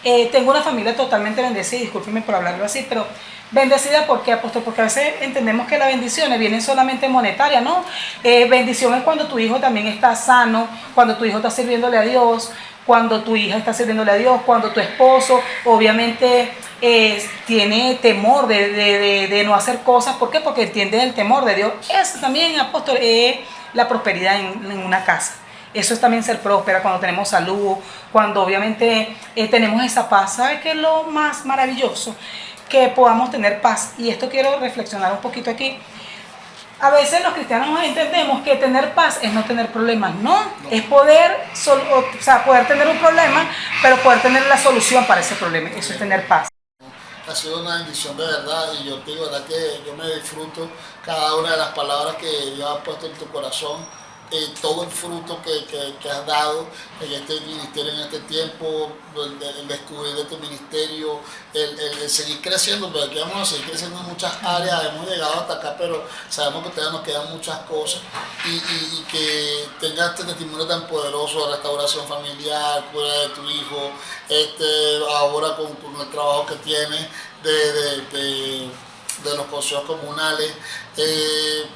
Tengo una familia totalmente bendecida, discúlpeme por hablarlo así, pero bendecida, ¿por qué, apóstol? Porque a veces entendemos que las bendiciones vienen solamente monetarias, ¿no? Bendición es cuando tu hijo también está sano, cuando tu hijo está sirviéndole a Dios, cuando tu hija está sirviéndole a Dios, cuando tu esposo obviamente tiene temor de no hacer cosas. ¿Por qué? Porque entiende el temor de Dios. Eso también, apóstol, es la prosperidad en una casa. Eso es también ser próspera, cuando tenemos salud, cuando obviamente tenemos esa paz. ¿Sabes qué es lo más maravilloso? Que podamos tener paz. Y esto quiero reflexionar un poquito aquí. A veces los cristianos entendemos que tener paz es no tener problemas. No, es poder, poder tener un problema, pero poder tener la solución para ese problema. Eso es tener paz. Ha sido una bendición de verdad, y yo te digo, verdad que yo me disfruto cada una de las palabras que Dios ha puesto en tu corazón. Todo el fruto que has dado en este ministerio, en este tiempo, el descubrir de tu ministerio, el seguir creciendo, porque aquí vamos a seguir creciendo en muchas áreas. Hemos llegado hasta acá, pero sabemos que todavía nos quedan muchas cosas, y que tengas este testimonio tan poderoso de restauración familiar, cura de tu hijo, ahora con el trabajo que tienes de los consejos comunales.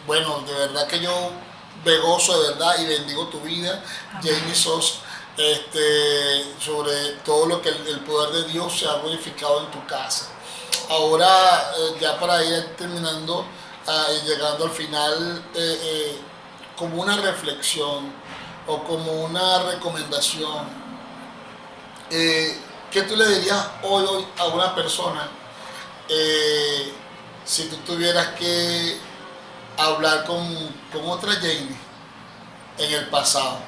Bueno, de verdad que yo me gozo de verdad y bendigo tu vida, Jamie Sos, sobre todo lo que el poder de Dios se ha glorificado en tu casa. Ahora, ya para ir terminando y llegando al final, como una reflexión o como una recomendación, ¿qué tú le dirías hoy a una persona si tú tuvieras que hablar con otra Jamie en el pasado?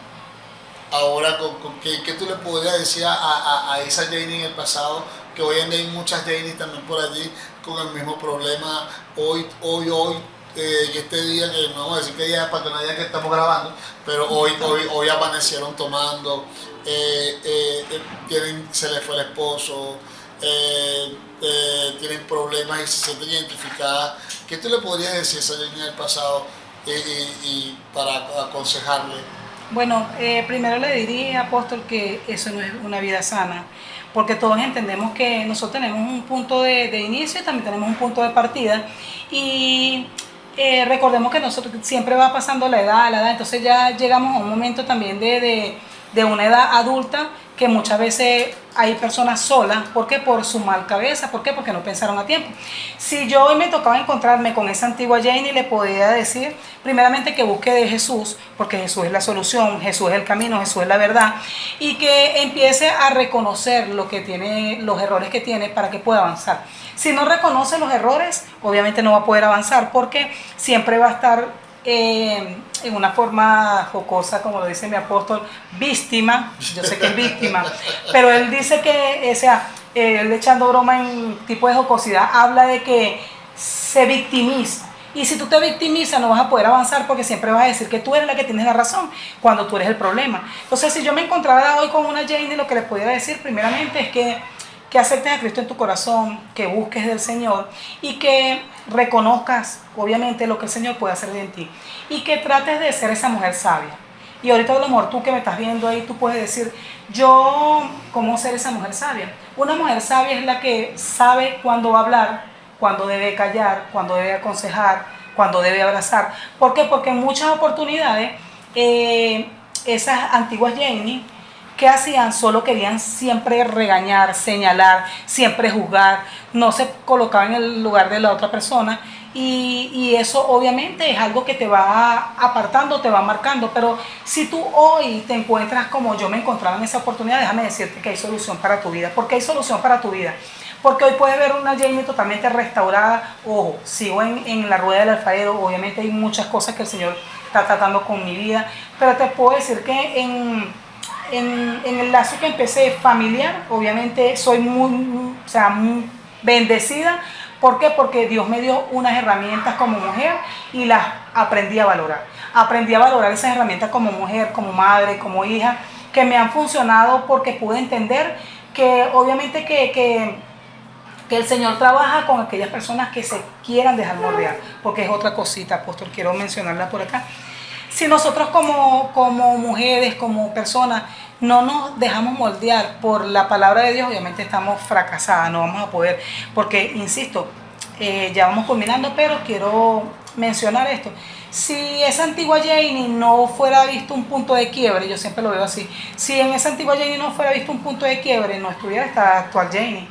Ahora, ¿qué tú le podrías decir a esa Jamie en el pasado? Que hoy en día hay muchas Jamies también por allí con el mismo problema. Hoy, en este día, que no vamos a decir que día para que no digan que estamos grabando, pero hoy amanecieron tomando, se les fue el esposo, tienen problemas y se sienten identificadas. ¿Qué tú le podrías decir a esa Jamie del pasado y para aconsejarle? Bueno, primero le diría, apóstol, que eso no es una vida sana, porque todos entendemos que nosotros tenemos un punto de inicio y también tenemos un punto de partida, y recordemos que nosotros siempre va pasando la edad, entonces ya llegamos a un momento también de una edad adulta, que muchas veces hay personas solas. ¿Por qué? Por su mal cabeza. ¿Por qué? Porque no pensaron a tiempo. Si yo hoy me tocaba encontrarme con esa antigua Janie, le podría decir primeramente que busque de Jesús, porque Jesús es la solución, Jesús es el camino, Jesús es la verdad, y que empiece a reconocer lo que tiene, los errores que tiene, para que pueda avanzar. Si no reconoce los errores, obviamente no va a poder avanzar, porque siempre va a estar en una forma jocosa, como lo dice mi apóstol, víctima. Yo sé que es víctima, pero él dice que, él echando broma en tipo de jocosidad, habla de que se victimiza. Y si tú te victimizas, no vas a poder avanzar, porque siempre vas a decir que tú eres la que tienes la razón, cuando tú eres el problema. Entonces, si yo me encontrara hoy con una Janie, lo que le pudiera decir primeramente es que aceptes a Cristo en tu corazón, que busques del Señor y que reconozcas obviamente lo que el Señor puede hacer en ti, y que trates de ser esa mujer sabia. Y ahorita, a lo mejor tú que me estás viendo ahí, tú puedes decir, yo, ¿cómo ser esa mujer sabia? Una mujer sabia es la que sabe cuándo va a hablar, cuándo debe callar, cuándo debe aconsejar, cuándo debe abrazar. ¿Por qué? Porque en muchas oportunidades esas antiguas Janie, ¿qué hacían? Solo querían siempre regañar, señalar, siempre juzgar, no se colocaban en el lugar de la otra persona, y eso obviamente es algo que te va apartando, te va marcando. Pero si tú hoy te encuentras como yo me encontraba en esa oportunidad, déjame decirte que hay solución para tu vida. ¿Por qué hay solución para tu vida? Porque hoy puedes ver una Jamie totalmente restaurada. Ojo, sigo en la rueda del alfarero, obviamente hay muchas cosas que el Señor está tratando con mi vida, pero te puedo decir que en el lazo que empecé familiar, obviamente soy muy bendecida. ¿Por qué? Porque Dios me dio unas herramientas como mujer y las aprendí a valorar. Aprendí a valorar esas herramientas como mujer, como madre, como hija, que me han funcionado, porque pude entender que obviamente que que el Señor trabaja con aquellas personas que se quieran dejar moldear, porque es otra cosita, apóstol, quiero mencionarla por acá. Si nosotros como mujeres, como personas, no nos dejamos moldear por la palabra de Dios, obviamente estamos fracasadas, no vamos a poder, porque, insisto, ya vamos culminando, pero quiero mencionar esto. Si esa antigua Janie no fuera visto un punto de quiebre, yo siempre lo veo así, si en esa antigua Janie no fuera visto un punto de quiebre, no estuviera esta actual Janie.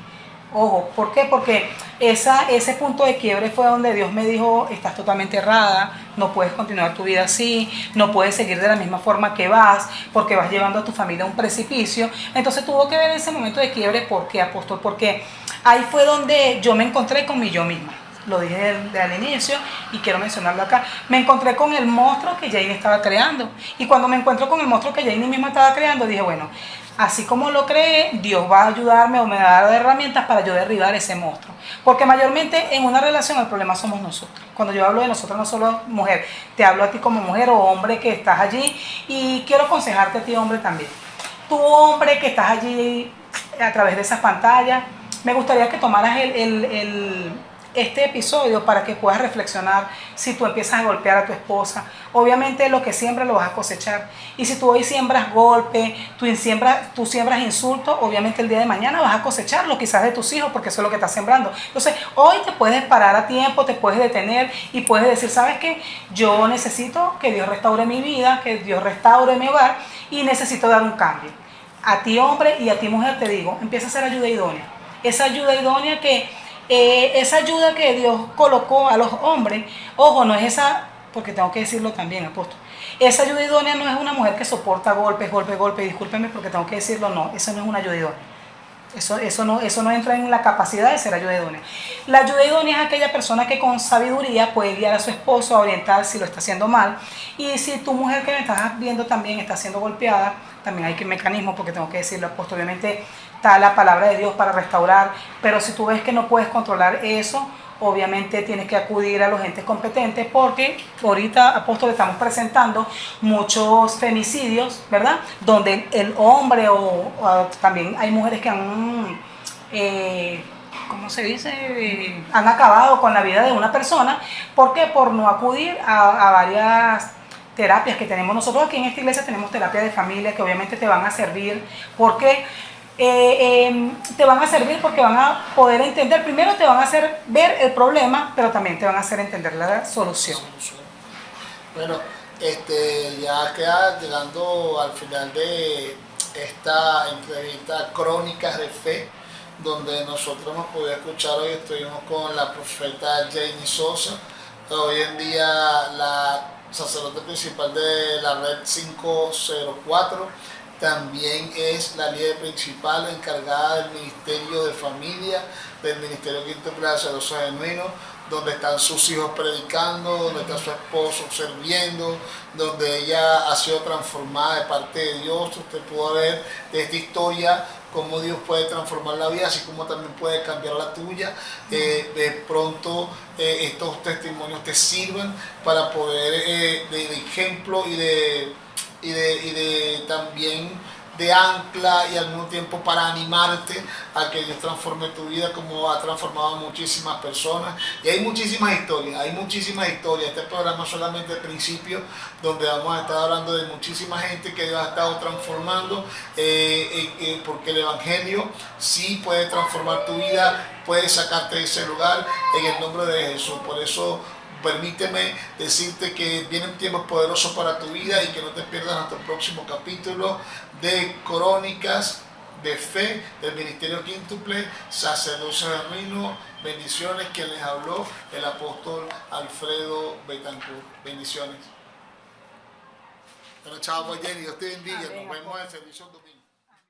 Ojo, ¿por qué? Porque ese punto de quiebre fue donde Dios me dijo, estás totalmente errada, no puedes continuar tu vida así, no puedes seguir de la misma forma que vas, porque vas llevando a tu familia a un precipicio. Entonces tuvo que ver ese momento de quiebre. ¿Por qué, apóstol? Porque ahí fue donde yo me encontré con mi yo misma. Lo dije al inicio y quiero mencionarlo acá. Me encontré con el monstruo que Janie estaba creando. Y cuando me encuentro con el monstruo que Janie misma estaba creando, dije, bueno, así como lo creé, Dios va a ayudarme o me va a dar herramientas para yo derribar ese monstruo. Porque mayormente en una relación el problema somos nosotros. Cuando yo hablo de nosotros, no solo mujer, te hablo a ti como mujer o hombre que estás allí. Y quiero aconsejarte a ti, hombre, también. Tú, hombre que estás allí a través de esas pantallas, me gustaría que tomaras este episodio para que puedas reflexionar. Si tú empiezas a golpear a tu esposa, obviamente lo que siembras lo vas a cosechar. Y si tú hoy siembras golpe, tú siembras insultos, obviamente el día de mañana vas a cosecharlo, quizás de tus hijos, porque eso es lo que estás sembrando. Entonces hoy te puedes parar a tiempo, te puedes detener y puedes decir, ¿sabes qué? Yo necesito que Dios restaure mi vida, que Dios restaure mi hogar y necesito dar un cambio. A ti, hombre, y a ti, mujer, te digo, empieza a hacer ayuda idónea. Esa ayuda idónea esa ayuda que Dios colocó a los hombres, ojo, no es esa, porque tengo que decirlo también, apóstol, esa ayuda idónea no es una mujer que soporta golpes, discúlpeme porque tengo que decirlo, no, eso no es una ayuda idónea. Eso no entra en la capacidad de ser ayuda idónea. La ayuda idónea es aquella persona que con sabiduría puede guiar a su esposo a orientar si lo está haciendo mal. Y si tu mujer que me estás viendo también está siendo golpeada, también hay que mecanismos, porque tengo que decirlo, apóstol, obviamente está la palabra de Dios para restaurar, pero si tú ves que no puedes controlar eso, obviamente tienes que acudir a los entes competentes, porque ahorita, apóstol, estamos presentando muchos femicidios, ¿verdad? Donde el hombre o también hay mujeres que han, ¿cómo se dice? Han acabado con la vida de una persona. ¿Por qué? Por no acudir a varias terapias que tenemos nosotros aquí en esta iglesia. Tenemos terapia de familia que obviamente te van a servir, porque te van a servir porque van a poder entender, primero te van a hacer ver el problema, pero también te van a hacer entender la solución. Bueno, ya queda llegando al final de esta entrevista Crónicas de Fe, donde nosotros hemos podido escuchar. Hoy estuvimos con la profeta Janie Sosa, hoy en día la sacerdote principal de la red 504. También es la líder principal encargada del Ministerio de Familia, del Ministerio Quíntuple Sacerdocio Genuino, donde están sus hijos predicando, donde está su esposo sirviendo, donde ella ha sido transformada de parte de Dios. Usted pudo ver de esta historia cómo Dios puede transformar la vida, así como también puede cambiar la tuya. De pronto estos testimonios te sirven para poder de ejemplo y de también de ancla, y al mismo tiempo para animarte a que Dios transforme tu vida como ha transformado a muchísimas personas. Y hay muchísimas historias. Este programa es solamente el principio, donde vamos a estar hablando de muchísima gente que Dios ha estado transformando, porque el Evangelio sí puede transformar tu vida, puede sacarte de ese lugar en el nombre de Jesús. Por eso permíteme decirte que vienen tiempos poderosos para tu vida y que no te pierdas nuestro próximo capítulo de Crónicas de Fe del Ministerio Quíntuple Sacerdocio Genuino. Bendiciones. Quien les habló, el apóstol Alfredo Betancourt. Bendiciones. Bueno, chao, pues Jenny, Dios te bendiga. Nos vemos en el servicio domingo.